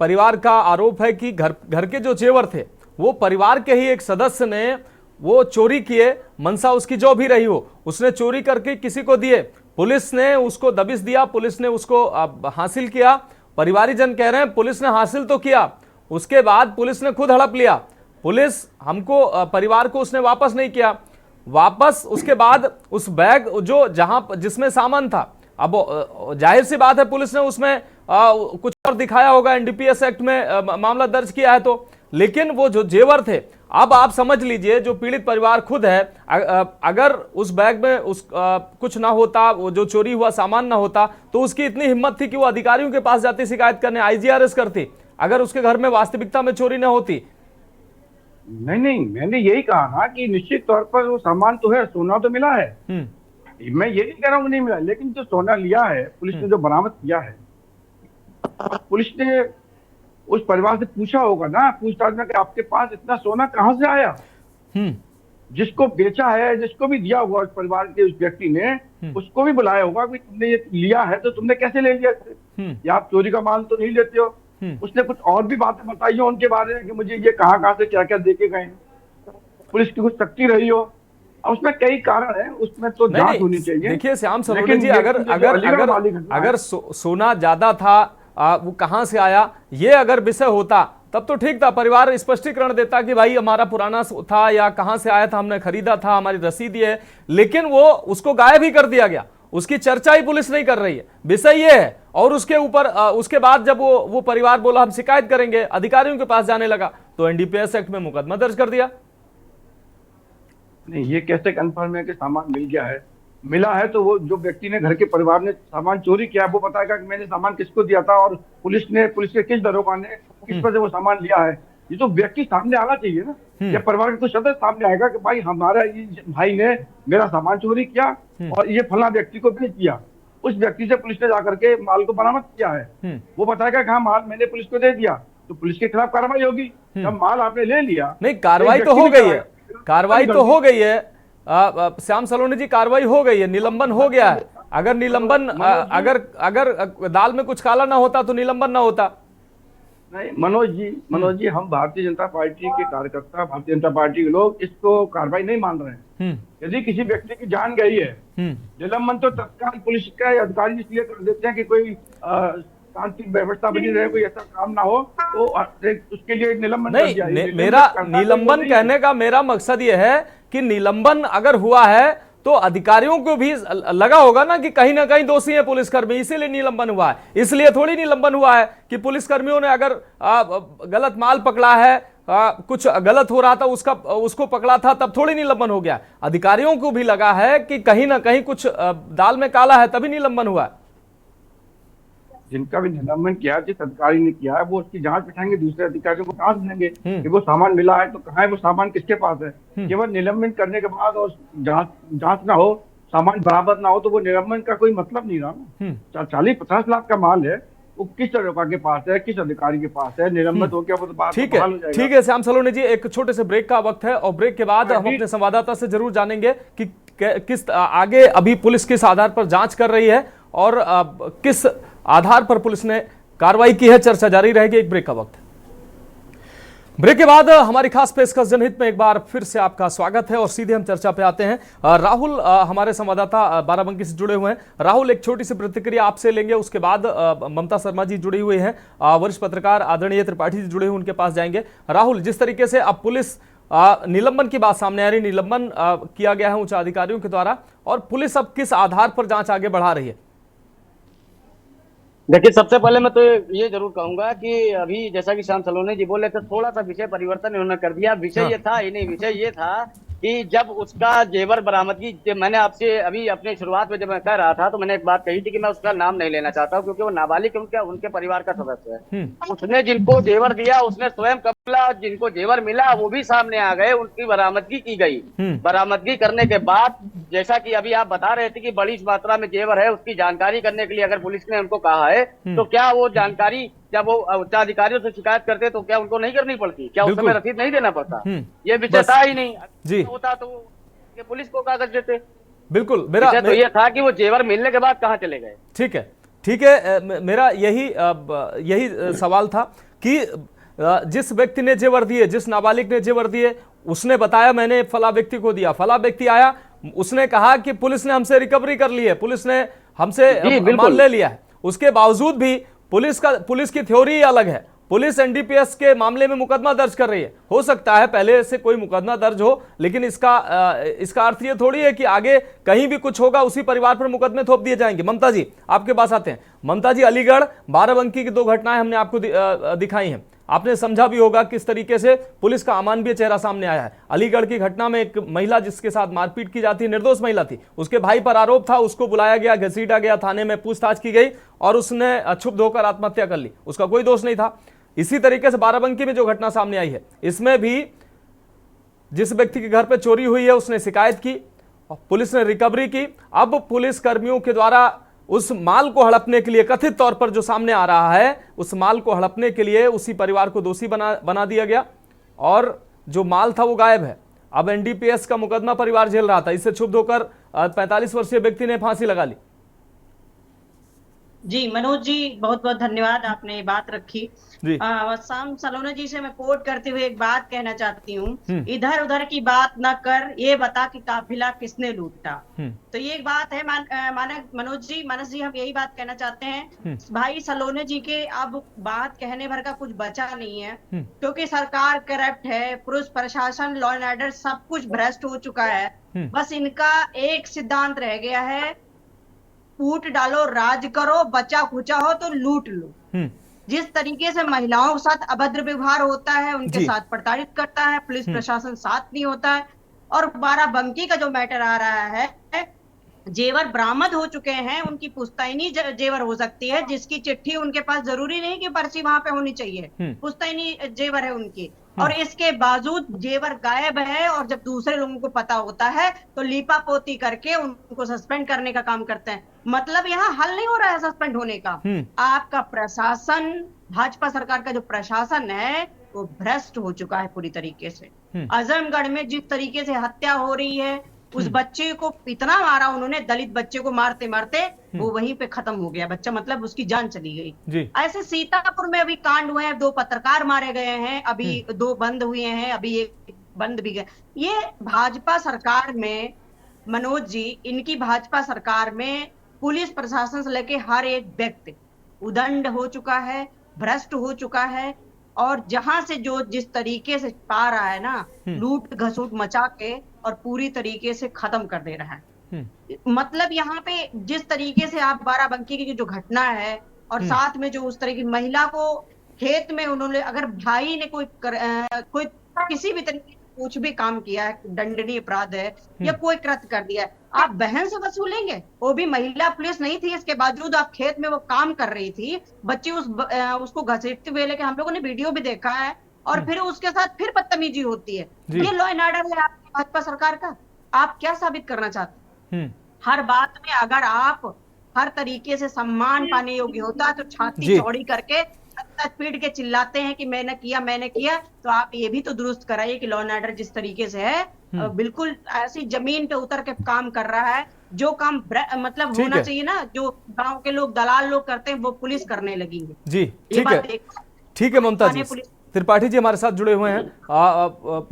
परिवार का आरोप है कि घर के जो जेवर थे वो परिवार के ही एक सदस्य ने वो चोरी किए, मंशा उसकी जो भी रही हो, उसने चोरी करके किसी को दिए, पुलिस ने उसको दबिश दिया, पुलिस ने उसको हासिल किया। परिवारीजन कह रहे हैं पुलिस ने हासिल तो किया, उसके बाद पुलिस ने खुद हड़प लिया, पुलिस हमको परिवार को उसने वापस नहीं किया, वापस उसके बाद उस बैग जो जहां जिसमें सामान था, अब जाहिर सी बात है पुलिस ने उसमें कुछ और दिखाया होगा, एनडीपीएस एक्ट में मामला दर्ज किया है तो, लेकिन वो जो जेवर थे, अब आप समझ लीजिए जो पीड़ित परिवार खुद है, अगर उस बैग में कुछ ना होता, वो जो चोरी हुआ सामान ना होता, तो उसकी इतनी हिम्मत थी कि वो अधिकारियों के पास जाती शिकायत करने, आईजीआरएस करती, अगर उसके घर में वास्तविकता में चोरी ना होती। नहीं, मैंने यही कहा ना कि निश्चित तौर पर वो सामान तो है, सोना तो मिला है, मैं ये नहीं कह रहा हूँ नहीं मिला, लेकिन जो सोना लिया है पुलिस ने जो बरामद किया है, पुलिस ने उस परिवार से पूछा होगा ना पूछताछ में कि आपके पास इतना सोना कहाँ से आया। जिसको बेचा है, जिसको भी दिया हुआ उस परिवार के उस व्यक्ति ने, उसको भी बुलाया होगा कि तुमने ये लिया है तो तुमने कैसे ले लिया, या आप चोरी का माल तो नहीं लेते हो। उसने कुछ और भी बातें बताई हो उनके बारे में कि मुझे ये कहाँ से क्या क्या देके गए, पुलिस की कुछ शक्ति रही हो, उसमें कई कारण है, उसमें तो जांच होनी चाहिए। देखिए श्याम सलोनी जी, अगर सोना ज्यादा था, वो कहां से आया, ये अगर विषय होता तब तो ठीक था, परिवार स्पष्टीकरण देता कि भाई हमारा पुराना था या कहां से आया था, हमने खरीदा था, हमारी रसीद ये है, लेकिन वो उसको गायब ही कर दिया गया, उसकी चर्चा ही पुलिस नहीं कर रही है, विषय ये है। और उसके ऊपर उसके बाद जब वो परिवार बोला हम शिकायत करेंगे, अधिकारियों के पास जाने लगा, तो एनडीपीएस एक्ट में मुकदमा दर्ज कर दिया। नहीं, ये कैसे कंफर्म है कि सामान मिल गया है? मिला है तो वो जो व्यक्ति ने, घर के परिवार ने सामान चोरी किया, वो बताएगा कि मैंने सामान किसको दिया था और पुलिस के किस दरोगा ने किस पर से वो सामान लिया है। ये तो व्यक्ति सामने आना चाहिए ना, या परिवार के कुछ सदस्य सामने आएगा कि भाई हमारा ये भाई ने मेरा सामान चोरी किया और ये फला व्यक्ति को भेज दिया, उस व्यक्ति से पुलिस ने जाकर के माल को बरामद किया है, वो बताएगा कि हाँ माल मैंने पुलिस को दे दिया, तो पुलिस के खिलाफ कार्रवाई होगी। जब माल आपने ले लिया, नहीं कार्रवाई तो हो गई है, कार्रवाई तो हो गई है श्याम सलोनी जी, कार्रवाई हो गई है, निलंबन हो गया है। अगर निलंबन अगर दाल में कुछ काला ना होता तो निलंबन ना होता। नहीं मनोज जी, हम भारतीय जनता पार्टी के कार्यकर्ता, भारतीय जनता पार्टी के लोग इसको कार्रवाई नहीं मान रहे हैं। यदि किसी व्यक्ति की जान गई है, निलंबन तो तत्काल पुलिस का अधिकारी इसलिए कर देते हैं कि कोई शांति व्यवस्था बनी रहे, कोई ऐसा काम ना हो, तो उसके लिए निलंबन कर दिया। मेरा निलंबन कहने का मेरा मकसद ये है कि निलंबन अगर हुआ है तो अधिकारियों को भी लगा होगा ना कि कहीं ना कहीं दोषी है पुलिसकर्मी, इसीलिए निलंबन हुआ है। इसलिए थोड़ी निलंबन हुआ है कि पुलिसकर्मियों ने अगर गलत माल पकड़ा है, कुछ गलत हो रहा था उसको पकड़ा था तब थोड़ी निलंबन हो गया। अधिकारियों को भी लगा है कि कहीं ना कहीं कुछ दाल में काला है, तभी निलंबन हुआ है। जिनका भी निलंबन किया, जिस अधिकारी ने किया है, वो उसकी जांच बिठाएंगे, दूसरे अधिकारियों को जांच देंगे कि वो सामान मिला है तो कहाँ है, वो सामान किसके पास है। केवल निलंबन करने के बाद और जांच ना हो, सामान बराबर ना हो, तो वो निलंबन का कोई मतलब नहीं रहा ना। 40-50 लाख का माल है, वो किस तरह के पास है, किस अधिकारी के पास है, निलंबित हो गया वो तो बात ठीक है। ठीक है श्याम सलोनी जी, एक छोटे से ब्रेक का वक्त है और ब्रेक के बाद हम अपने संवाददाता से जरूर जानेंगे कि किस आगे अभी पुलिस किस आधार पर जांच कर रही है और किस आधार पर पुलिस ने कार्रवाई की है। चर्चा जारी रहेगी, एक ब्रेक का वक्त है। ब्रेक के बाद हमारी खास पेशकश जनहित में एक बार फिर से आपका स्वागत है और सीधे हम चर्चा पे आते हैं। राहुल हमारे संवाददाता बाराबंकी से जुड़े हुए हैं। राहुल, एक छोटी सी प्रतिक्रिया आपसे लेंगे, उसके बाद ममता शर्मा जी जुड़ी हुई हैं, वरिष्ठ पत्रकार आदरणीय त्रिपाठी जी जुड़े हुए, उनके पास जाएंगे। राहुल, जिस तरीके से अब पुलिस निलंबन की बात सामने आ रही, निलंबन किया गया है उच्च अधिकारियों के द्वारा, और पुलिस अब किस आधार पर जांच आगे बढ़ा रही है? देखिए, सबसे पहले मैं तो ये जरूर कहूंगा कि अभी जैसा कि श्याम सलोनी जी बोले थे, थोड़ा सा विषय परिवर्तन इन्होंने कर दिया। विषय ये था ही नहीं, विषय ये था कि जब उसका जेवर बरामदगी, मैंने आपसे अभी अपने शुरुआत में जब मैं कह रहा था तो मैंने एक बात कही थी कि मैं उसका नाम नहीं लेना चाहता हूं क्योंकि वो नाबालिग उनके परिवार का सदस्य है। उसने जिनको जेवर दिया उसने स्वयं कबूला, जिनको जेवर मिला वो भी सामने आ गए, उनकी बरामदगी की गई। बरामदगी करने के बाद जैसा कि अभी आप बता रहे थे कि बड़ी मात्रा में जेवर है, उसकी जानकारी करने के लिए अगर पुलिस ने उनको कहा है तो क्या वो जानकारी जब वो उच्चाधिकारियों से शिकायत करते तो क्या उनको नहीं करनी पड़ती? क्या उस समय रसीद नहीं देना पड़ता? ये विषय था ही नहीं जी। होता तो ये पुलिस को कागज देते। बिल्कुल, मेरा तो ये था कि वो जेवर मिलने के बाद कहाँ चले गए। ठीक है, ठीक है। मेरा यही सवाल था कि जिस व्यक्ति ने जेवर दिए, जिस नाबालिग ने जेवर दिए, उसने बताया मैंने फला व्यक्ति को दिया, फला व्यक्ति आया, उसने कहा कि पुलिस ने हमसे रिकवरी कर ली है, पुलिस ने हमसे माल ले लिया है। उसके बावजूद भी पुलिस की थ्योरी ही अलग है। पुलिस एनडीपीएस के मामले में मुकदमा दर्ज कर रही है। हो सकता है पहले से कोई मुकदमा दर्ज हो, लेकिन इसका अर्थ ये थोड़ी है कि आगे कहीं भी कुछ होगा उसी परिवार पर मुकदमे थोप दिए जाएंगे। ममता जी, आपके पास आते हैं। ममता जी, अलीगढ़ बाराबंकी की 2 घटनाएं हमने आपको दिखाई हैं, आपने समझा भी होगा किस तरीके से पुलिस का अमानवीय चेहरा सामने आया है। अलीगढ़ की घटना में एक महिला जिसके साथ मारपीट की जाती है, निर्दोष महिला थी, उसके भाई पर आरोप था, उसको बुलाया गया, घसीटा गया, थाने में पूछताछ की गई और उसने क्षुब्ध होकर आत्महत्या कर ली, उसका कोई दोष नहीं था। इसी तरीके से बाराबंकी में जो घटना सामने आई है, इसमें भी जिस व्यक्ति के घर पर चोरी हुई है उसने शिकायत की, पुलिस ने रिकवरी की। अब पुलिस कर्मियों के द्वारा उस माल को हड़पने के लिए, कथित तौर पर जो सामने आ रहा है, उस माल को हड़पने के लिए उसी परिवार को दोषी बना दिया गया और जो माल था वो गायब है। अब एनडीपीएस का मुकदमा परिवार झेल रहा था, इससे क्षुब्ध होकर 45 वर्षीय व्यक्ति ने फांसी लगा ली। जी मनोज जी, बहुत बहुत धन्यवाद, आपने ये बात रखी। श्याम सलोनी जी से मैं कोट करते हुए एक बात कहना चाहती हूँ, इधर उधर की बात ना कर, ये बता कि काफिला किसने लूटा। तो ये एक बात है मनोज जी, हम यही बात कहना चाहते हैं। भाई सलोनी जी के अब बात कहने भर का कुछ बचा नहीं है, क्योंकि सरकार करप्ट है, पुलिस प्रशासन, लॉ एंड ऑर्डर सब कुछ भ्रष्ट हो चुका है। बस इनका एक सिद्धांत रह गया है, फूट डालो, राज करो, बचा खुचा हो तो लूट लो। जिस तरीके से महिलाओं के साथ अभद्र व्यवहार होता है, उनके साथ प्रताड़ित करता है, पुलिस प्रशासन साथ नहीं होता है। और बाराबंकी का जो मैटर आ रहा है, जेवर बरामद हो चुके हैं, उनकी पुश्तैनी जेवर हो सकती है, जिसकी चिट्ठी उनके पास जरूरी नहीं कि पर्ची वहां पे होनी चाहिए, पुश्तैनी जेवर है उनकी, और इसके बावजूद जेवर गायब है। और जब दूसरे लोगों को पता होता है तो लीपापोती करके उनको सस्पेंड करने का काम करते हैं। मतलब यहाँ हल नहीं हो रहा है सस्पेंड होने का। आपका प्रशासन, भाजपा सरकार का जो प्रशासन है वो भ्रष्ट हो चुका है पूरी तरीके से। आजमगढ़ में जिस तरीके से हत्या हो रही है, उस बच्चे को इतना मारा उन्होंने, दलित बच्चे को मारते मारते वो वहीं पे खत्म हो गया बच्चा, मतलब उसकी जान चली गई। ऐसे सीतापुर में अभी कांड हुए हैं, 2 पत्रकार मारे गए हैं, अभी 2 बंद हुए हैं, अभी एक बंद भी गए। ये भाजपा सरकार में मनोज जी, इनकी भाजपा सरकार में पुलिस प्रशासन से लेके हर एक व्यक्ति उदंड हो चुका है, भ्रष्ट हो चुका है। और जहां से जो जिस तरीके से पा रहा है ना, लूट घसूट मचा के और पूरी तरीके से खत्म कर दे रहा है। मतलब यहाँ पे जिस तरीके से आप बाराबंकी की जो घटना है और साथ में जो उस तरह की महिला को खेत में उन्होंने, अगर भाई ने कोई किसी भी तरीके कुछ भी काम किया है, दंडनीय अपराध है या कोई कृत्य कर दिया है, आप बहन से वसूलेंगे? वो भी महिला पुलिस नहीं थी, इसके बावजूद आप खेत में वो काम कर रही थी, बच्ची उसको घसीटते हुए लेके, हम लोगों ने वीडियो भी देखा है, और फिर उसके साथ फिर बदतमीजी होती है। ये लॉ एंड ऑर्डर है आपकी भाजपा सरकार का? आप क्या साबित करना चाहते हैं? हर बात में अगर आप हर तरीके से सम्मान पाने योग्य होता है तो छाती चौड़ी करके पीट के चिल्लाते हैं कि मैंने किया, तो आप ये भी तो दुरुस्त कराइए कि लॉ एंड ऑर्डर जिस तरीके से है बिल्कुल ऐसी जमीन पे उतर के काम कर रहा है, जो काम मतलब होना चाहिए ना, जो गांव के लोग दलाल लोग करते हैं वो पुलिस करने लगी है। जी ठीक है ममता जी। त्रिपाठी जी हमारे साथ जुड़े हुए हैं।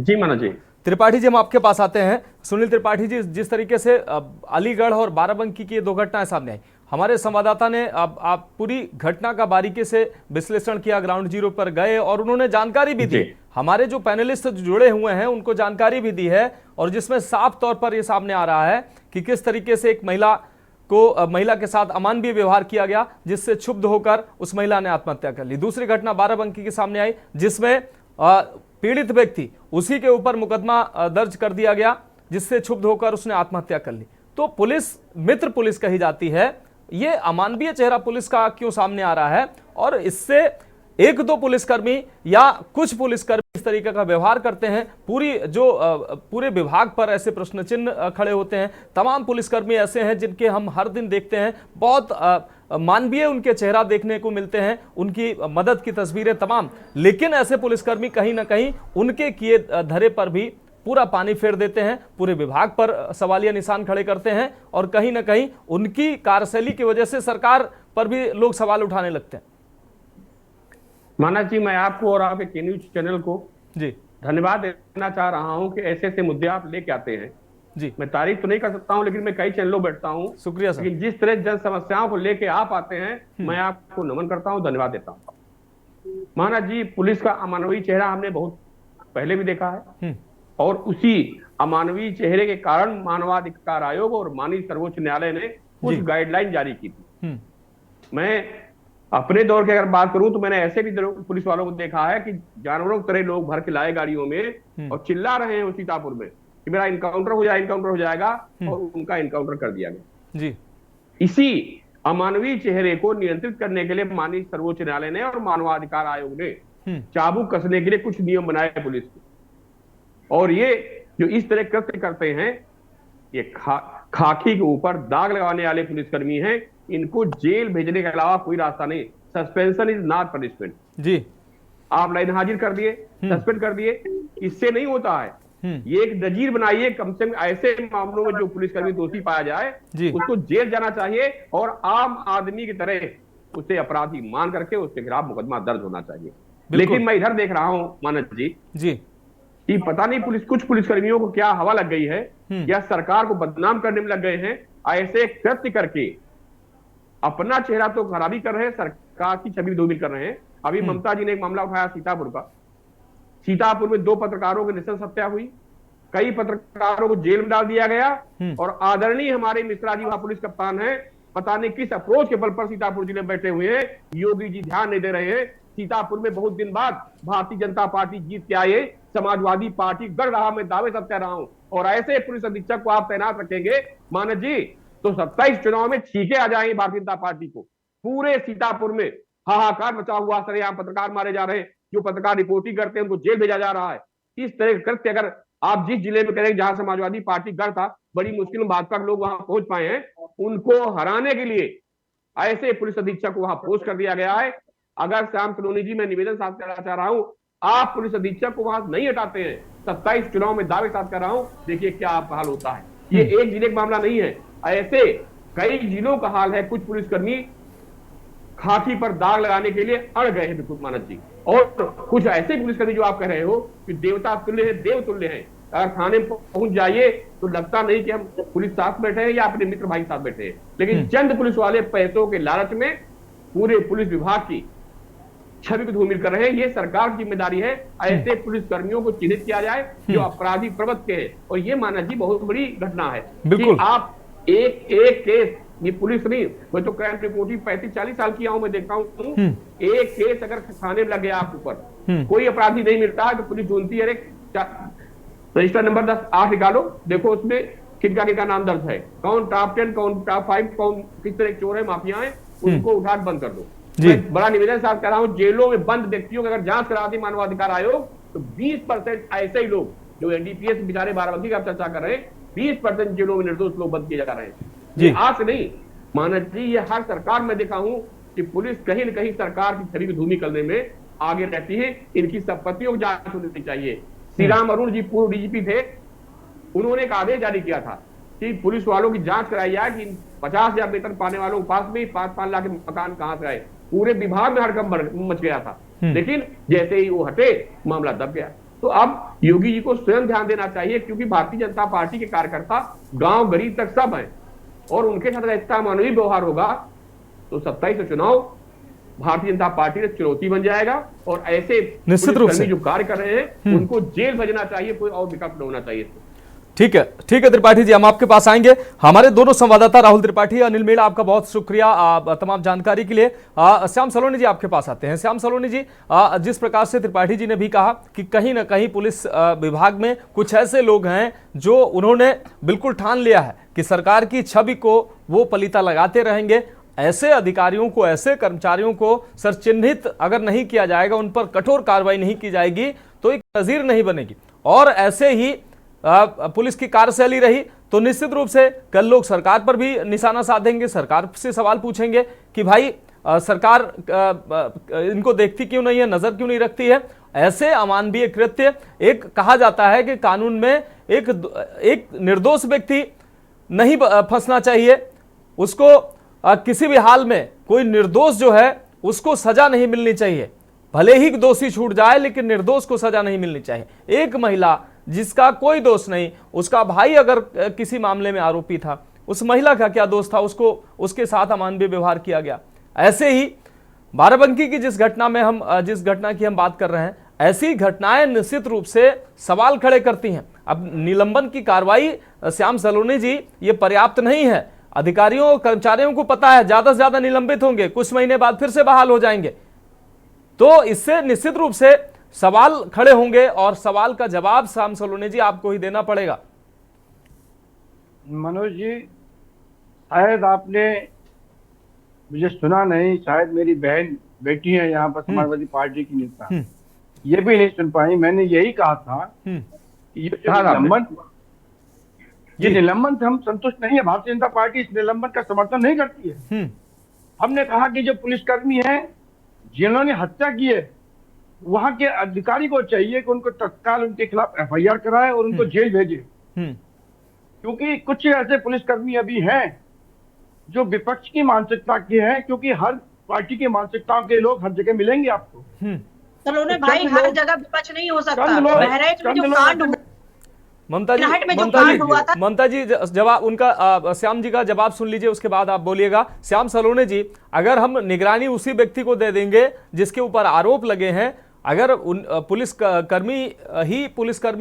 जी मनोज जी। त्रिपाठी जी हम आपके पास आते हैं। सुनील त्रिपाठी जी, जिस तरीके से अलीगढ़ और बाराबंकी की ये दो घटनाएं सामने आई, हमारे संवाददाता ने आप पूरी घटना का बारीकी से विश्लेषण किया, ग्राउंड जीरो पर गए और उन्होंने जानकारी भी दी। हमारे जो पैनलिस्ट जुड़े हुए हैं उनको जानकारी भी दी है, और जिसमें साफ तौर पर यह सामने आ रहा है कि किस तरीके से एक महिला के साथ अमानवीय व्यवहार किया गया, जिससे क्षुब्ध होकर उस महिला ने आत्महत्या कर ली। दूसरी घटना बाराबंकी के सामने आई, जिसमें पीड़ित व्यक्ति, उसी के ऊपर मुकदमा दर्ज कर दिया गया, जिससे क्षुब्ध होकर उसने आत्महत्या कर ली। तो पुलिस मित्र पुलिस कही जाती है, ये अमानवीय चेहरा पुलिस का क्यों सामने आ रहा है? और इससे एक दो पुलिसकर्मी या कुछ पुलिसकर्मी इस तरीके का व्यवहार करते हैं, पूरे विभाग पर ऐसे प्रश्न चिन्ह खड़े होते हैं। तमाम पुलिसकर्मी ऐसे हैं जिनके हम हर दिन देखते हैं, बहुत मानवीय उनके चेहरा देखने को मिलते हैं, उनकी मदद की तस्वीरें तमाम, लेकिन ऐसे पुलिसकर्मी कहीं ना कहीं उनके किए धरे पर भी पूरा पानी फेर देते हैं, पूरे विभाग पर सवालिया निशान खड़े करते हैं, और कहीं ना कहीं उनकी कार्यशैली की वजह से सरकार पर भी लोग सवाल उठाने लगते हैं। मानस जी, मैं आपको और आपके के न्यूज चैनल को जी धन्यवाद देना चाह रहा हूं कि ऐसे ऐसे मुद्दे आप लेके आते हैं। जी, मैं तारीफ तो नहीं कर सकता हूं, लेकिन मैं कई चैनलों बैठता हूं। शुक्रिया सर। लेकिन जिस तरह जन समस्याओं को लेके आप आते हैं, मैं आपको नमन करता हूं, धन्यवाद देता हूं। मानस जी, पुलिस का अमानवीय चेहरा हमने बहुत पहले भी देखा है, और उसी अमानवीय चेहरे के कारण मानवाधिकार आयोग और माननीय सर्वोच्च न्यायालय ने कुछ गाइडलाइन जारी की थी। मैं अपने दौर की अगर बात करूं तो मैंने ऐसे भी पुलिस वालों को देखा है कि जानवरों की तरह लोग भर के लाए गाड़ियों में और चिल्ला रहे हैं सीतापुर में कि मेरा इनकाउंटर हो जाएगा, और उनका इनकाउंटर कर दिया गया। जी, इसी अमानवीय चेहरे को नियंत्रित करने के लिए माननीय सर्वोच्च न्यायालय ने और मानवाधिकार आयोग ने चाबुक कसने के लिए कुछ नियम बनाए पुलिस को, और ये जो इस तरह कृत्य करते हैं, ये खाकी के ऊपर दाग लगाने वाले पुलिसकर्मी हैं, इनको जेल भेजने के अलावा कोई रास्ता नहीं। Suspension is not punishment. जी, आप लाइन हाजिर कर दिए, सस्पेंड कर दिए, इससे नहीं होता है। ये एक नजीर बनाइए, कम से कम ऐसे मामलों में जो पुलिसकर्मी दोषी पाया जाए उसको जेल जाना चाहिए, और आम आदमी की तरह उसे अपराधी मान करके उसके खिलाफ मुकदमा दर्ज होना चाहिए। लेकिन मैं इधर देख रहा हूं मानस जी कि पता नहीं कुछ पुलिसकर्मियों को क्या हवा लग गई है, या सरकार को बदनाम करने में लग गए हैं। ऐसे कृत्य करके अपना चेहरा तो खराबी कर रहे हैं, सरकार की छवि धूमिल कर रहे हैं। अभी ममता जी ने एक मामला उठाया सीतापुर का। सीतापुर में 2 पत्रकारों की नृशंस हत्या हुई, कई पत्रकारों को जेल में डाल दिया गया, और आदरणीय हमारे मिश्रा जी वहां पुलिस कप्तान है, पता नहीं किस अप्रोच के बल पर सीतापुर जिले में बैठे हुए हैं। योगी जी ध्यान नहीं दे रहे हैं। सीतापुर में बहुत दिन बाद भारतीय जनता पार्टी जीत के आए, समाजवादी पार्टी गढ़ रहा, मैं दावे सब कह रहा हूं, और ऐसे पुलिस अधीक्षक को आप तैनात रखेंगे मानस जी तो 27 चुनाव में छीके आ जाएंगे भारतीय जनता पार्टी को। पूरे सीतापुर में हाहाकार मचा हुआ, सरेआम पत्रकार मारे जा रहे हैं, जो पत्रकार रिपोर्टिंग करते हैं उनको जेल भेजा जा रहा है। इस तरह का कृत्य अगर आप जिस जिले में करेंगे जहां समाजवादी पार्टी गढ़ था, बड़ी मुश्किल में भाजपा के लोग वहां पहुंच पाए हैं, उनको हराने के लिए ऐसे पुलिस अधीक्षक को वहां पोस्ट कर दिया गया है। अगर श्याम सलोनी जी, मैं निवेदन साथ करना चाह रहा हूं, आप पुलिस अधीक्षक को वहां नहीं हटाते हैं, 27 चुनाव में दावे साथ कर रहा हूं, देखिए क्या हाल होता है। ये एक जिले का मामला नहीं है, ऐसे कई जिलों का हाल है। कुछ पुलिसकर्मी खाकी पर दाग लगाने के लिए अड़ गए हैं बिल्कुल मानस जी, और कुछ ऐसे पुलिसकर्मी जो आप कह रहे हो कि देवता तुल्य है, देव तुल्य है, अगर थाने में पहुंच जाइए तो लगता नहीं कि हम पुलिस साथ बैठे हैं या अपने मित्र भाई साथ बैठे हैं। लेकिन चंद पुलिस वाले पैसों के लालच में पूरे पुलिस विभाग की छवि को धूमिल कर रहे हैं। ये सरकार की जिम्मेदारी है, ऐसे पुलिस कर्मियों को चिन्हित किया जाए जो अपराधी प्रवृत्ति के हैं। और ये मानस जी बहुत बड़ी घटना है कि आप एक केस ये पुलिस नहीं, मैं तो क्राइम रिपोर्टिंग 35-40 साल की हूं, मैं देखता हूँ एक केस अगर थाने में लग गया आपके ऊपर, कोई अपराधी नहीं मिलता तो पुलिस ढूंढती है, रजिस्टर नंबर 10-8 निकालो, देखो उसमें किनका नाम दर्ज है, कौन टॉप 10, कौन टॉप 5, कौन किस तरह के चोर है, माफिया है, उनको उठा बंद कर दो। मैं बड़ा निवेदन साहब कर रहा हूँ, जेलों में बंद व्यक्तियों की अगर जांच कराती मानवाधिकार आयोग तो 20% ऐसे ही लोग जो एनडीपीएस बेचारे बाराबंकी का चर्चा कर रहे हैं, 20% जेलों में निर्दोष लोग बंद किए जा रहे हैं। आज से नहीं मानस जी, ये हर सरकार में देखा हूं कि पुलिस कहीं न कहीं सरकार की छवि को धूमि करने में आगे रहती है। इनकी संपत्तियों की जांच होनी चाहिए। श्री राम अरुण जी पूर्व डीजीपी थे, उन्होंने एक आदेश जारी किया था कि पुलिस वालों की जांच कराई जाए कि 50,000 वेतन पाने वालों के पास में 5-5 लाख के मकान कहां से आए। पूरे विभाग में हड़कंप मच गया था, लेकिन जैसे ही वो हटे मामला दब गया। तो अब योगी जी को स्वयं ध्यान देना चाहिए, क्योंकि भारतीय जनता पार्टी के कार्यकर्ता गांव गरीब तक सब हैं और उनके साथ ऐसा मानवीय व्यवहार होगा तो 27 चुनाव भारतीय जनता पार्टी ने चुनौती बन जाएगा और ऐसे निश्चित रूप से जो कार्य कर रहे हैं उनको जेल भेजना चाहिए, कोई और विकल्प न होना चाहिए। ठीक है त्रिपाठी जी, हम आपके पास आएंगे। हमारे दोनों संवाददाता राहुल त्रिपाठी, अनिल मेड़ा, आपका बहुत शुक्रिया तमाम जानकारी के लिए। श्याम सलोनी जी आपके पास आते हैं। श्याम सलोनी जी, जिस प्रकार से त्रिपाठी जी ने भी कहा कि कहीं ना कहीं पुलिस विभाग में कुछ ऐसे लोग हैं जो उन्होंने बिल्कुल ठान लिया है कि सरकार की छवि को वो पलीता लगाते रहेंगे। ऐसे अधिकारियों को, ऐसे कर्मचारियों को सर चिन्हित अगर नहीं किया जाएगा, उन पर कठोर कार्रवाई नहीं की जाएगी तो एक नजीर नहीं बनेगी। और ऐसे ही पुलिस की कार्यशैली रही तो निश्चित रूप से कल लोग सरकार पर भी निशाना साधेंगे, सरकार से सवाल पूछेंगे कि भाई सरकार इनको देखती क्यों नहीं है, नजर क्यों नहीं रखती है। ऐसे अमानवीय कृत्य, एक कहा जाता है कि कानून में एक निर्दोष व्यक्ति नहीं फंसना चाहिए, उसको किसी भी हाल में कोई निर्दोष जो है उसको सजा नहीं मिलनी चाहिए। भले ही दोषी छूट जाए लेकिन निर्दोष को सजा नहीं मिलनी चाहिए। एक महिला जिसका कोई दोष नहीं, उसका भाई अगर किसी मामले में आरोपी था, उस महिला का क्या दोष था, उसको उसके साथ अमानवीय व्यवहार किया गया। ऐसे ही बाराबंकी की जिस घटना की हम बात कर रहे हैं, ऐसी घटनाएं निश्चित रूप से सवाल खड़े करती हैं। अब निलंबन की कार्रवाई श्याम सलोनी जी ये पर्याप्त नहीं है। अधिकारियों और कर्मचारियों को पता है ज्यादा से ज्यादा निलंबित होंगे, कुछ महीने बाद फिर से बहाल हो जाएंगे। तो इससे निश्चित रूप से सवाल खड़े होंगे और सवाल का जवाब श्याम सलोनी जी आपको ही देना पड़ेगा। मनोज जी, शायद आपने मुझे सुना नहीं, शायद मेरी बहन बेटी है यहाँ पर समाजवादी पार्टी की नेता, ये भी नहीं सुन पाई। मैंने यही कहा था कि ये निलंबन से हम संतुष्ट नहीं है। भारतीय जनता पार्टी इस निलंबन का समर्थन नहीं करती है। हमने कहा कि जो पुलिसकर्मी है जिन्होंने हत्या की है, वहां के अधिकारी को चाहिए कि उनको तत्काल उनके खिलाफ एफआईआर कराए और उनको जेल भेजे, क्योंकि कुछ ऐसे पुलिसकर्मी अभी हैं जो विपक्ष की मानसिकता के हैं, क्योंकि हर पार्टी की मानसिकताओं के लोग हर जगह मिलेंगे आपको। सलोनी भाई, हर जगह विपक्ष नहीं हो सकता। बहराइच में जो कांड ममता जी जवाब उनका, श्याम जी का जवाब सुन लीजिए, उसके बाद आप बोलिएगा। श्याम सलोनी जी, अगर हम निगरानी उसी व्यक्ति को दे देंगे जिसके ऊपर आरोप लगे हैं, अगर पुलिसकर्मी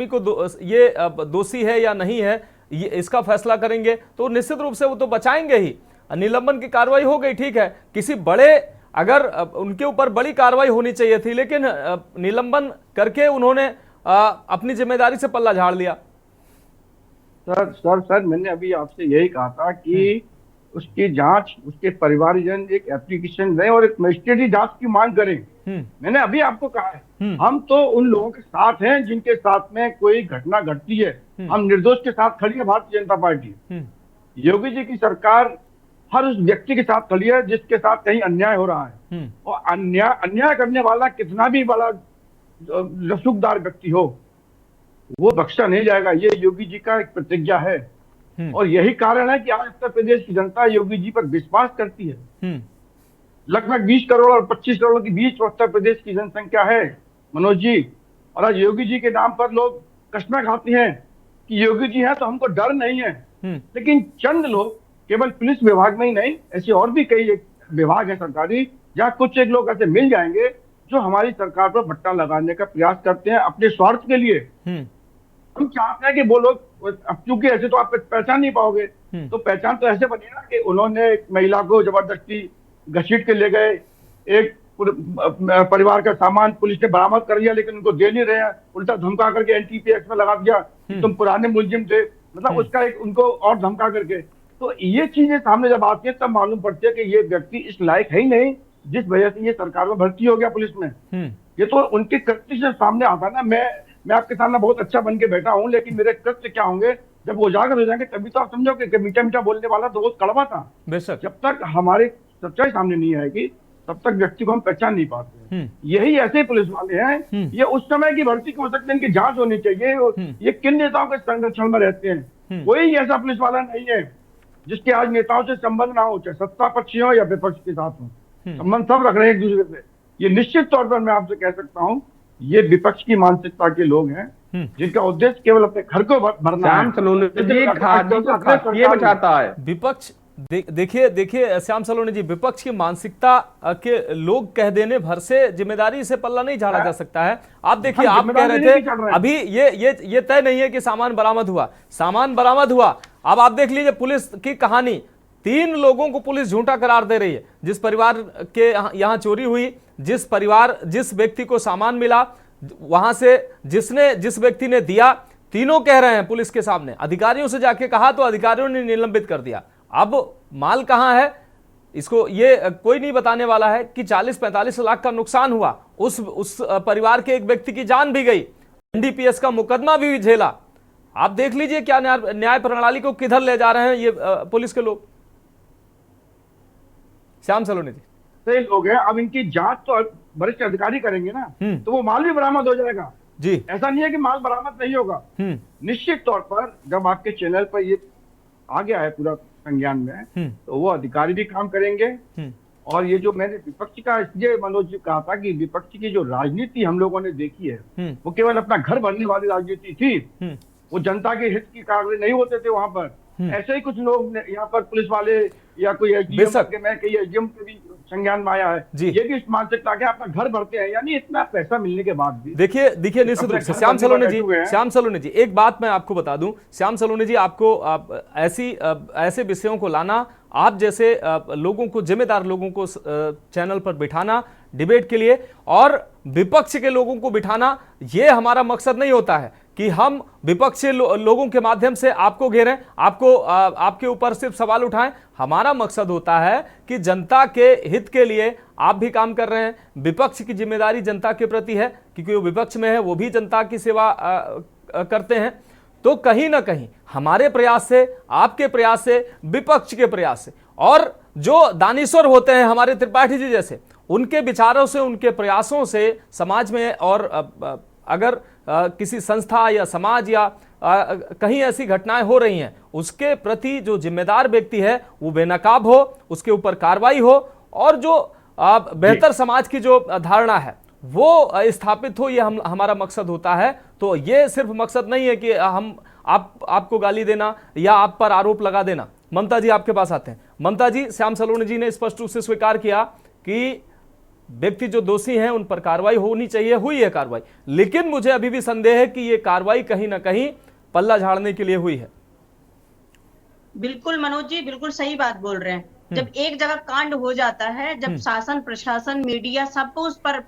को ये दोषी है या नहीं है ये इसका फैसला करेंगे तो निश्चित रूप से वो तो बचाएंगे ही। निलंबन की कार्रवाई हो गई, ठीक है, किसी बड़े अगर उनके ऊपर बड़ी कार्रवाई होनी चाहिए थी, लेकिन निलंबन करके उन्होंने अपनी जिम्मेदारी से पल्ला झाड़ लिया। सर मैंने अभी आपसे यही कहा था कि उसकी जांच, उसके परिवारजन एक एप्लीकेशन दें और एक मजिस्ट्रेटी जांच की मांग करें। मैंने अभी आपको कहा है, हम तो उन लोगों के साथ हैं जिनके साथ में कोई घटना घटती है, हम निर्दोष के साथ खड़ी है भारतीय जनता पार्टी। योगी जी की सरकार हर उस व्यक्ति के साथ खड़ी है जिसके साथ कहीं अन्याय हो रहा है, और अन्याय करने वाला कितना भी बड़ा रसूखदार व्यक्ति हो वो बख्शा नहीं जाएगा। ये योगी जी का एक प्रतिज्ञा है और यही कारण है कि आज उत्तर प्रदेश की जनता योगी जी पर विश्वास करती है। लगभग 20 करोड़ और 25 करोड़ के बीच उत्तर प्रदेश की जनसंख्या है मनोज जी, और आज योगी जी के नाम पर लोग कस्में खाते हैं कि योगी जी हैं तो हमको डर नहीं है। लेकिन चंद लोग, केवल पुलिस विभाग में ही नहीं, ऐसे और भी कई विभाग है सरकारी, जहाँ कुछ एक लोग ऐसे मिल जाएंगे जो हमारी सरकार पर बट्टा लगाने का प्रयास करते हैं अपने स्वार्थ के लिए। हम चाहते हैं कि वो लोग, अब चूंकि ऐसे तो आप पहचान नहीं पाओगे, तो पहचान तो ऐसे बनी ना कि उन्होंने एक महिला को जबरदस्ती घसीट के ले गए, एक परिवार का सामान पुलिस ने बरामद कर लिया लेकिन उनको दे नहीं रहे हैं, उल्टा धमका करके एनटीपी एक्ट में लगा दिया कि तुम पुराने मुलजिम थे, मतलब उसका एक उनको और धमका करके। तो ये चीजें सामने जब आती है तब मालूम पड़ती है कि ये व्यक्ति इस लायक है ही नहीं जिस वजह से ये सरकार में भर्ती हो गया पुलिस में। ये तो उनके कृत्य से सामने आता ना। मैं आपके सामने बहुत अच्छा बन के बैठा हूँ, लेकिन मेरे कृत्य क्या होंगे जब वो उजागर हो जाएंगे तभी तो आप समझोगे कि मीठा मीठा बोलने वाला तो बहुत कड़वा था। बेशक। जब तक हमारी सच्चाई सामने नहीं आएगी तब तक व्यक्ति को हम पहचान नहीं पाते। यही ऐसे पुलिस वाले हैं, ये उस समय की भर्ती हो सकते हैं, इनकी जांच होनी चाहिए। और ये किन नेताओं के संरक्षण में रहते हैं? कोई ऐसा पुलिस वाला नहीं है जिसके आज नेताओं से संबंध ना हो, चाहे सत्ता पक्ष हो या विपक्ष के साथ हो, संबंध सब रख रहे हैं एक दूसरे से। ये निश्चित तौर पर मैं आपसे कह सकता हूँ ये विपक्ष की मानसिकता के लोग हैं जिनका उद्देश्य केवल अपने घर को भरना है। चाहता है विपक्ष। देखिए श्याम सलोनी जी, विपक्ष की मानसिकता के लोग कह देने भर से जिम्मेदारी से पल्ला नहीं झाड़ा जा सकता है। आप देखिए, आप कह रहे थे अभी ये तय नहीं है कि सामान बरामद हुआ, सामान बरामद हुआ। अब आप देख लीजिए पुलिस की कहानी, 3 लोगों को पुलिस झूठा करार दे रही है। जिस परिवार के यहाँ चोरी हुई, जिस व्यक्ति को सामान मिला, वहां से जिस व्यक्ति ने दिया, तीनों कह रहे हैं पुलिस के सामने। अधिकारियों से जाके कहा तो अधिकारियों ने निलंबित कर दिया। अब माल कहां है इसको ये कोई नहीं बताने वाला है कि 40-45 लाख का नुकसान हुआ। उस परिवार के एक व्यक्ति की जान भी गई, एनडीपीएस का मुकदमा भी झेला। आप देख लीजिए क्या न्याय प्रणाली को किधर ले जा रहे हैं ये पुलिस के लोग। श्याम सलोनी जी, सही लोग हैं। अब इनकी जांच तो वरिष्ठ अधिकारी करेंगे ना, तो वो माल भी बरामद हो जाएगा जी। ऐसा नहीं है कि माल बरामद नहीं होगा। निश्चित तौर पर जब आपके चैनल पर ये आ गया है पूरा संज्ञान में, तो वो अधिकारी भी काम करेंगे। और ये जो मैंने विपक्ष का इसलिए मनोज जी कहा था कि विपक्ष की जो राजनीति हम लोगों ने देखी है वो केवल अपना घर भरने वाली राजनीति थी। वो जनता के हित की कार्य नहीं होते थे वहां पर। ऐसे ही कुछ लोग यहाँ पर पुलिस वाले या कोई एसडीएम के भी संज्ञान में आया है, ये भी इस मानसिकता के अपना घर भरते हैं, यानी इतना पैसा मिलने के बाद भी। देखिए निश्चित रूप से श्याम सलोनी जी एक बात मैं आपको बता दूं। श्याम सलोनी जी, आपको ऐसे विषयों को लाना, आप जैसे लोगों को, जिम्मेदार लोगों को चैनल पर बिठाना डिबेट के लिए, और विपक्ष के लोगों को बिठाना, ये हमारा मकसद नहीं होता है कि हम विपक्ष के लोगों के माध्यम से आपको घेरें, आपके ऊपर सिर्फ सवाल उठाएं। हमारा मकसद होता है कि जनता के हित के लिए आप भी काम कर रहे हैं। विपक्ष की जिम्मेदारी जनता के प्रति है, क्योंकि वो विपक्ष में है, वो भी जनता की सेवा करते हैं। तो कहीं ना कहीं हमारे प्रयास से, आपके प्रयास से, विपक्ष के प्रयास से, और जो दानिश्वर होते हैं हमारे त्रिपाठी जी जैसे, उनके विचारों से, उनके प्रयासों से समाज में, और अगर किसी संस्था या समाज या कहीं ऐसी घटनाएं हो रही हैं, उसके प्रति जो जिम्मेदार व्यक्ति है वो बेनकाब हो, उसके ऊपर कार्रवाई हो, और जो बेहतर समाज की जो धारणा है वो स्थापित हो, ये हमारा मकसद होता है। तो ये सिर्फ मकसद नहीं है कि आपको गाली देना या आप पर आरोप लगा देना। ममता जी आपके पास आते हैं। ममता जी, श्याम सलोनी जी ने स्पष्ट रूप से स्वीकार किया कि व्यक्ति जो दोषी हैं उन पर कार्रवाई होनी चाहिए, हुई है कार्रवाई, लेकिन मुझे अभी भी संदेह है कि ये कार्रवाई कहीं ना कहीं पल्ला झाड़ने के लिए हुई है। बिल्कुल मनोज जी, बिल्कुल सही बात बोल रहे हैं। जब एक जगह कांड हो जाता है, जब शासन, प्रशासन, मीडिया सब उस पर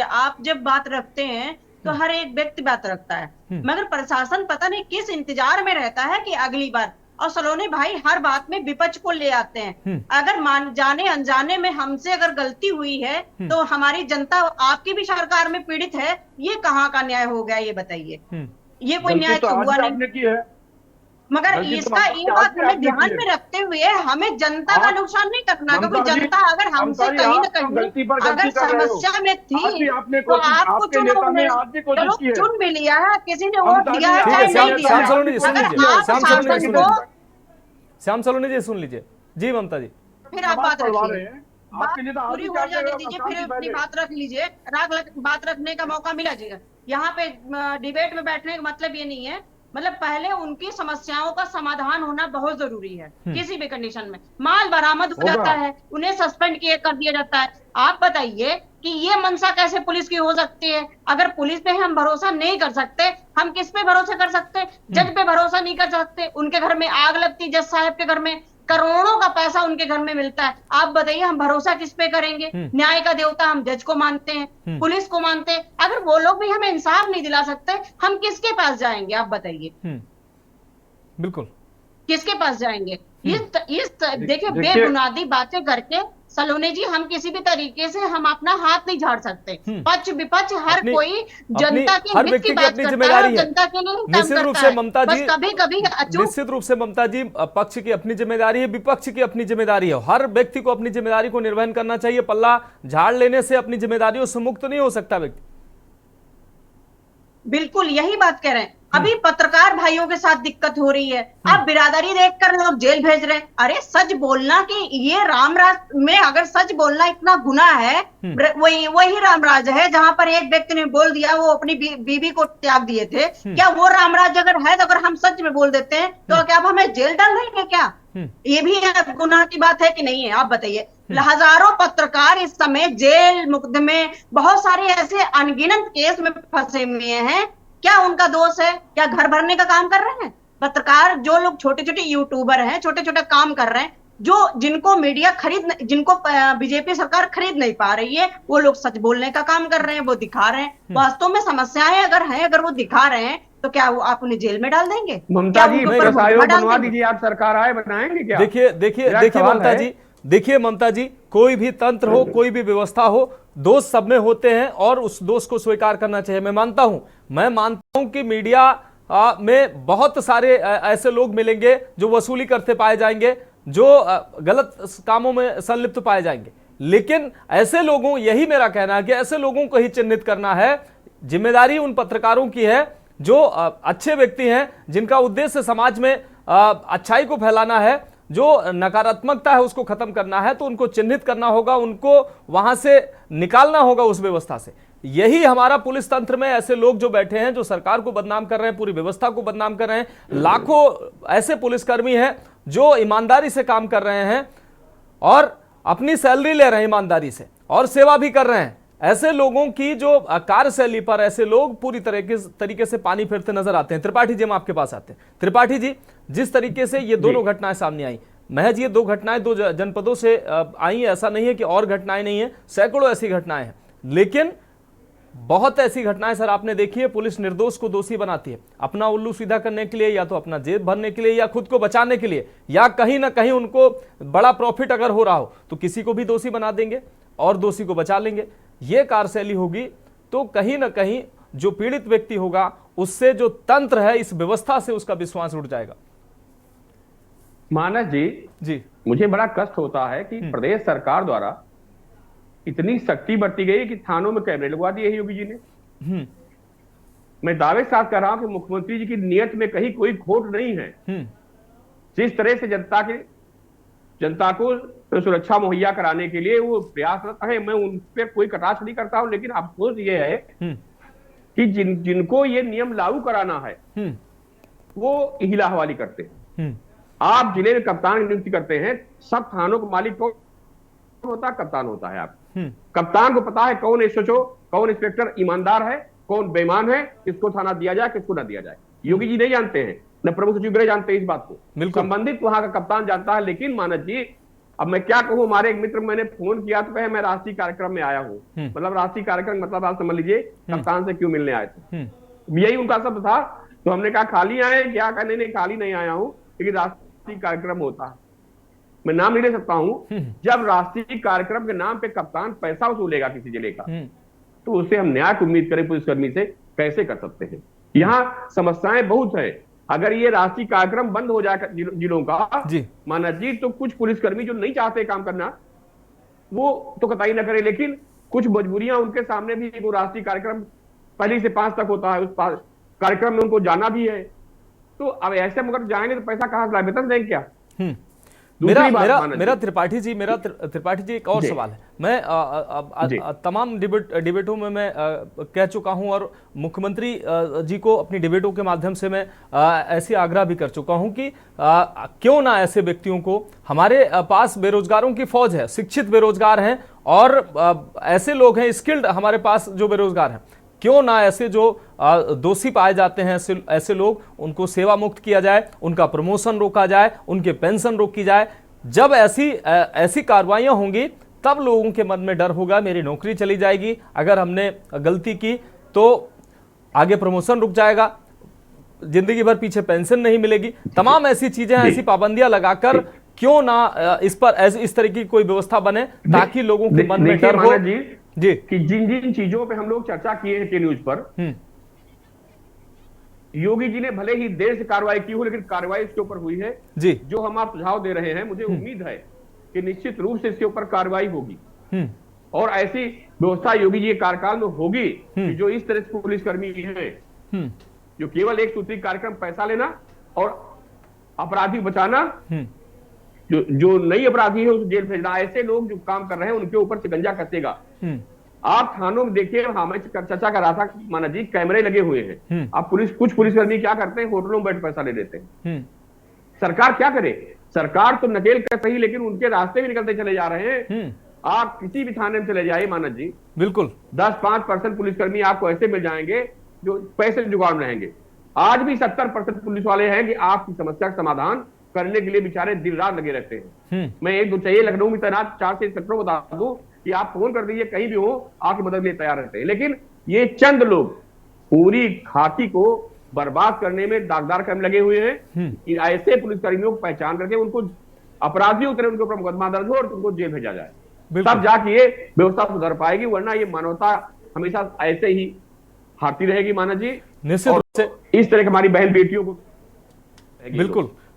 आप जब बात रखते हैं तो हर एक व्यक्ति बात रखता है, मगर प्रशासन पता नहीं किस इंतजार में रहता है कि अगली बार। और सलोनी भाई हर बात में विपक्ष को ले आते हैं। अगर जाने अनजाने में हमसे अगर गलती हुई है तो हमारी जनता आपकी भी सरकार में पीड़ित है, ये कहाँ का न्याय हो गया ये बताइए। ये कोई न्याय तो हुआ नहीं। मगर इसका ये बात हमें ध्यान में रखते हुए हमें जनता का नुकसान नहीं करना, क्योंकि जनता अगर हमसे कहीं न कहीं अगर समस्या में थी तो आपको चुन भी लिया है, किसी ने वोट दिया है चाहे नहीं दिया है। श्याम सलोनी जी सुन लीजिए। जी ममता जी, फिर आप बात रखिए, पूरी हो जाने दीजिए, फिर अपनी बात रख लीजिए। बात रखने का मौका मिला जी। यहाँ पे डिबेट में बैठने का मतलब ये नहीं है, मतलब पहले उनकी समस्याओं का समाधान होना बहुत जरूरी है। किसी भी कंडीशन में माल बरामद हो जाता है, उन्हें सस्पेंड कर दिया जाता है। आप बताइए कि ये मंशा कैसे पुलिस की हो सकती है? अगर पुलिस पे हम भरोसा नहीं कर सकते, हम किस पे भरोसा कर सकते? जज पे भरोसा नहीं कर सकते, उनके घर में आग लगती, जज साहब के घर में करोड़ों का पैसा उनके घर में मिलता है। आप बताइए हम भरोसा किस पे करेंगे? न्याय का देवता हम जज को मानते हैं, पुलिस को मानते हैं, अगर वो लोग भी हमें इंसाफ नहीं दिला सकते, हम किसके पास जाएंगे? आप बताइए। बिल्कुल, किसके पास जाएंगे? इस देखिए बेबुनियादी बातें करके सलोनी जी हम किसी भी तरीके से हम अपना हाथ नहीं झाड़ सकते। पक्ष विपक्ष हर कोई जनता के हित की बात करता है, जनता के लिए निश्चित रूप से ममता जी, कभी कभी निश्चित रूप से ममता जी, पक्ष की अपनी जिम्मेदारी है, विपक्ष की अपनी जिम्मेदारी है। हर व्यक्ति को अपनी जिम्मेदारी को निर्वहन करना चाहिए। पल्ला झाड़ लेने से अपनी जिम्मेदारियों से मुक्त नहीं हो सकता व्यक्ति। बिल्कुल यही बात कह रहे हैं। अभी पत्रकार भाइयों के साथ दिक्कत हो रही है, अब बिरादरी देखकर लोग जेल भेज रहे हैं। अरे सच बोलना कि ये रामराज में अगर सच बोलना इतना गुनाह है, वही रामराज है जहां पर एक व्यक्ति ने बोल दिया वो अपनी बीवी को त्याग दिए थे। क्या वो रामराज अगर है तो अगर हम सच में बोल देते हैं तो क्या अब हमें जेल डाल देंगे क्या? ये भी गुनाह की बात है कि नहीं है? आप बताइए। हजारों पत्रकार इस समय जेल मुकदमे बहुत सारे ऐसे अनगिनत केस में फंसे हुए हैं। क्या उनका दोष है? क्या घर भरने का काम कर रहे हैं पत्रकार? जो लोग छोटे छोटे यूट्यूबर हैं, छोटे छोटे काम कर रहे हैं, जिनको मीडिया जिनको बीजेपी सरकार खरीद नहीं पा रही है, वो लोग सच बोलने का काम कर रहे हैं, वो दिखा रहे हैं। वास्तव में समस्याएं अगर वो दिखा रहे हैं तो क्या वो आप उन्हें जेल में डाल देंगे? ममता जी बनवा दीजिए, आप सरकार आए बनाएंगे क्या? देखिए ममता जी, कोई भी तंत्र हो, कोई भी व्यवस्था हो, दोष सब में होते हैं और उस दोष को स्वीकार करना चाहिए। मैं मानता हूं कि मीडिया में बहुत सारे ऐसे लोग मिलेंगे जो वसूली करते पाए जाएंगे, जो गलत कामों में संलिप्त पाए जाएंगे, लेकिन ऐसे लोगों, यही मेरा कहना है कि ऐसे लोगों को ही चिन्हित करना है। जिम्मेदारी उन पत्रकारों की है जो अच्छे व्यक्ति हैं, जिनका उद्देश्य समाज में अच्छाई को फैलाना है, जो नकारात्मकता है उसको खत्म करना है, तो उनको चिन्हित करना होगा, उनको वहां से निकालना होगा उस व्यवस्था से। यही हमारा पुलिस तंत्र में ऐसे लोग जो बैठे हैं, जो सरकार को बदनाम कर रहे हैं, पूरी व्यवस्था को बदनाम कर रहे हैं। लाखों ऐसे पुलिसकर्मी हैं जो ईमानदारी से काम कर रहे हैं और अपनी सैलरी ले रहे हैं ईमानदारी से और सेवा भी कर रहे हैं। ऐसे लोगों की जो कार्यशैली पर ऐसे लोग पूरी तरीके से पानी फेरते नजर आते हैं। त्रिपाठी जी, हम आपके पास आते हैं। त्रिपाठी जी, जिस तरीके से ये दोनों घटनाएं सामने आई, महज ये दो घटनाएं दो जनपदों से आई, ऐसा नहीं है कि और घटनाएं नहीं है, सैकड़ों ऐसी घटनाएं हैं, लेकिन बहुत ऐसी घटनाएं सर आपने देखी है, पुलिस निर्दोष को दोषी बनाती है, अपना उल्लू सीधा करने के लिए, या तो अपना जेब भरने के लिए, या खुद को बचाने के लिए, या कहीं ना कहीं उनको बड़ा प्रॉफिट अगर हो रहा हो तो किसी को भी दोषी बना देंगे और दोषी को बचा लेंगे। ये कार्यशैली होगी तो कहीं ना कहीं जो पीड़ित व्यक्ति होगा उससे जो तंत्र है, इस व्यवस्था से उसका विश्वास उठ जाएगा। मानस जी, मुझे बड़ा कष्ट होता है कि प्रदेश सरकार द्वारा इतनी सख्ती बरती गई कि थानों में कैमरे लगवा दिए योगी जी ने। मैं दावे के साथ कह रहा हूं कि मुख्यमंत्री जी की नीयत में कहीं कोई खोट नहीं है। जिस तरह से जनता को सुरक्षा मुहैया कराने के लिए वो प्रयासरत है, मैं उन पर कोई कटाक्ष नहीं करता हूं, लेकिन अफसोस ये है कि जिनको ये नियम लागू कराना है वो हिला हवाली करते हैं। आप जिले में कप्तान की नियुक्ति करते हैं, सब थानों का मालिक कौन होता है? कप्तान होता है। आप कप्तान को पता है कौन एसएचओ, कौन इंस्पेक्टर ईमानदार है, कौन बेईमान है, किसको थाना दिया जाए, किसको ना दिया जाए। योगी जी नहीं जानते हैं, न प्रमुख सचिव गृह जानते हैं इस बात को, संबंधित वहां का कप्तान जानता है। लेकिन मानस जी, अब मैं क्या कहूं, हमारे एक मित्र, मैंने फोन किया तो कहे मैं राष्ट्रीय कार्यक्रम में आया हूं। मतलब राष्ट्रीय कार्यक्रम मतलब आप समझ लीजिए कप्तान से क्यों मिलने आए थे, यही उनका शब्द था। तो हमने कहा खाली आए क्या? कहने नहीं, खाली नहीं आया हूं, लेकिन राष्ट्रीय कार्यक्रम होता है, मैं नाम नहीं ले सकता हूं। जब राष्ट्रीय कार्यक्रम के नाम पे कप्तान पैसा वसूलेगा किसी जिले का, तो उससे हम न्याय की उम्मीद करें पुलिसकर्मी से कैसे कर सकते हैं? यहाँ समस्याएं बहुत है। अगर ये राष्ट्रीय कार्यक्रम बंद हो जाए जिलों का मानस जी, तो कुछ पुलिसकर्मी जो नहीं चाहते काम करना वो तो कतई न करे, लेकिन कुछ मजबूरियां उनके सामने भी। वो राष्ट्रीय कार्यक्रम 1 से 5 तक होता है, उस कार्यक्रम में उनको जाना भी है। तो अब ऐसे मगर जाएंगे तो पैसा कहां से, वेतन देंगे क्या? मेरा त्रिपाठी जी, एक और सवाल है। मैं तमाम डिबेटों में मैं कह चुका हूं और मुख्यमंत्री जी को अपनी डिबेटों के माध्यम से मैं ऐसी आग्रह भी कर चुका हूं कि क्यों ना ऐसे व्यक्तियों को, हमारे पास बेरोजगारों की फौज है, शिक्षित बेरोजगार हैं और ऐसे लोग हैं स्किल्ड हमारे पास जो बेरोजगार हैं, क्यों ना ऐसे जो दोषी पाए जाते हैं ऐसे लोग, उनको सेवा मुक्त किया जाए, उनका प्रमोशन रोका जाए, उनके पेंशन रोकी जाए। जब ऐसी कार्रवाइयां होंगी तब लोगों के मन में डर होगा, मेरी नौकरी चली जाएगी, अगर हमने गलती की तो आगे प्रमोशन रुक जाएगा, जिंदगी भर पीछे पेंशन नहीं मिलेगी। तमाम ऐसी चीजें, ऐसी पाबंदियां लगाकर क्यों ना इस पर इस तरह की कोई व्यवस्था बने ताकि लोगों के मन में डर हो। जी कि जिन जिन चीजों पे हम लोग चर्चा किए हैं के न्यूज पर, योगी जी ने भले ही देर से कार्रवाई की हो, लेकिन कार्रवाई इसके ऊपर हुई है। जी, जो हम आप सुझाव दे रहे हैं, मुझे उम्मीद है कि निश्चित रूप से इसके ऊपर कार्रवाई होगी और ऐसी व्यवस्था योगी जी के कार्यकाल में होगी कि जो इस तरह से पुलिसकर्मी हैं जो केवल एक सूत्री कार्यक्रम पैसा लेना और अपराधी बचाना, जो नई अपराधी है उसे जेल भेजना, ऐसे लोग जो काम कर रहे हैं उनके ऊपर शिकंजा कसेगा। आप थानों में देखिए, मैं चर्चा कर रहा था माना जी, कैमरे लगे हुए हैं। आप कुछ पुलिसकर्मी क्या करते हैं, होटलों में बैठ पैसा ले लेते हैं। सरकार क्या करे? सरकार तो नकेल कर सही, लेकिन उनके रास्ते भी निकलते चले जा रहे हैं। आप किसी भी थाने में चले जाइए मानद जी, बिल्कुल 10-5% पुलिसकर्मी आपको ऐसे मिल जाएंगे जो पैसे जुगाड़ में रहेंगे। आज भी 70% पुलिस वाले हैं कि आपकी समस्या का समाधान करने के लिए बेचारे दिन रात लगे रहते हैं। मैं एक दो चाहिए लखनऊ में तैनात 4 से इंस्पेक्टरों बता दूं कि आप फोन कर दीजिए, कहीं भी हो आपकी मदद के लिए तैयार रहते हैं। लेकिन ये चंद लोग पूरी खाकी को बर्बाद करने में दागदार कर्म लगे हुए हैं कि ऐसे पुलिसकर्मियों को पहचान करके उनको अपराधियों की तरह उनके ऊपर मुकदमा दर्ज हो और उनको जेल भेजा जाए, तब जाके ये व्यवस्था सुधर पाएगी। वरना ये मानवता हमेशा ऐसे ही हारती रहेगी मानव जी। निश्चित रूप से इस तरह की हमारी बहन बेटियों को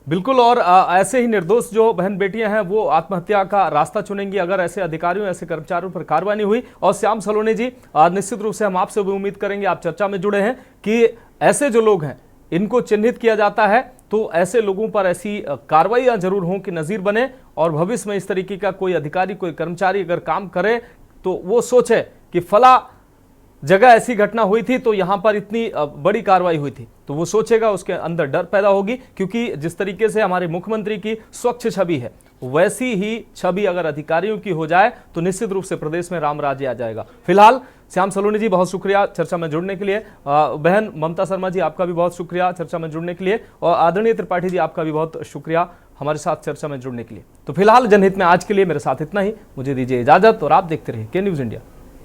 बिल्कुल और ऐसे ही निर्दोष जो बहन बेटियां हैं वो आत्महत्या का रास्ता चुनेंगी अगर ऐसे अधिकारियों, ऐसे कर्मचारियों पर कार्रवाई नहीं हुई। और श्याम सलोनी जी, निश्चित रूप से हम आपसे भी उम्मीद करेंगे, आप चर्चा में जुड़े हैं, कि ऐसे जो लोग हैं इनको चिन्हित किया जाता है तो ऐसे लोगों पर ऐसी कार्रवाइयां जरूर हों कि नजीर बने और भविष्य में इस तरीके का कोई अधिकारी, कोई कर्मचारी अगर काम करे तो वो सोचे कि फला जगह ऐसी घटना हुई थी तो यहां पर इतनी बड़ी कार्रवाई हुई थी, तो वो सोचेगा, उसके अंदर डर पैदा होगी। क्योंकि जिस तरीके से हमारे मुख्यमंत्री की स्वच्छ छवि है, वैसी ही छवि अगर अधिकारियों की हो जाए तो निश्चित रूप से प्रदेश में राम राज्य आ जाएगा। फिलहाल श्याम सलोनी जी, बहुत शुक्रिया चर्चा में जुड़ने के लिए। बहन ममता शर्मा जी, आपका भी बहुत शुक्रिया चर्चा में जुड़ने के लिए। और आदरणीय त्रिपाठी जी, आपका भी बहुत शुक्रिया हमारे साथ चर्चा में जुड़ने के लिए। तो फिलहाल जनहित में आज के लिए मेरे साथ इतना ही, मुझे दीजिए इजाजत और आप देखते रहिए के न्यूज इंडिया।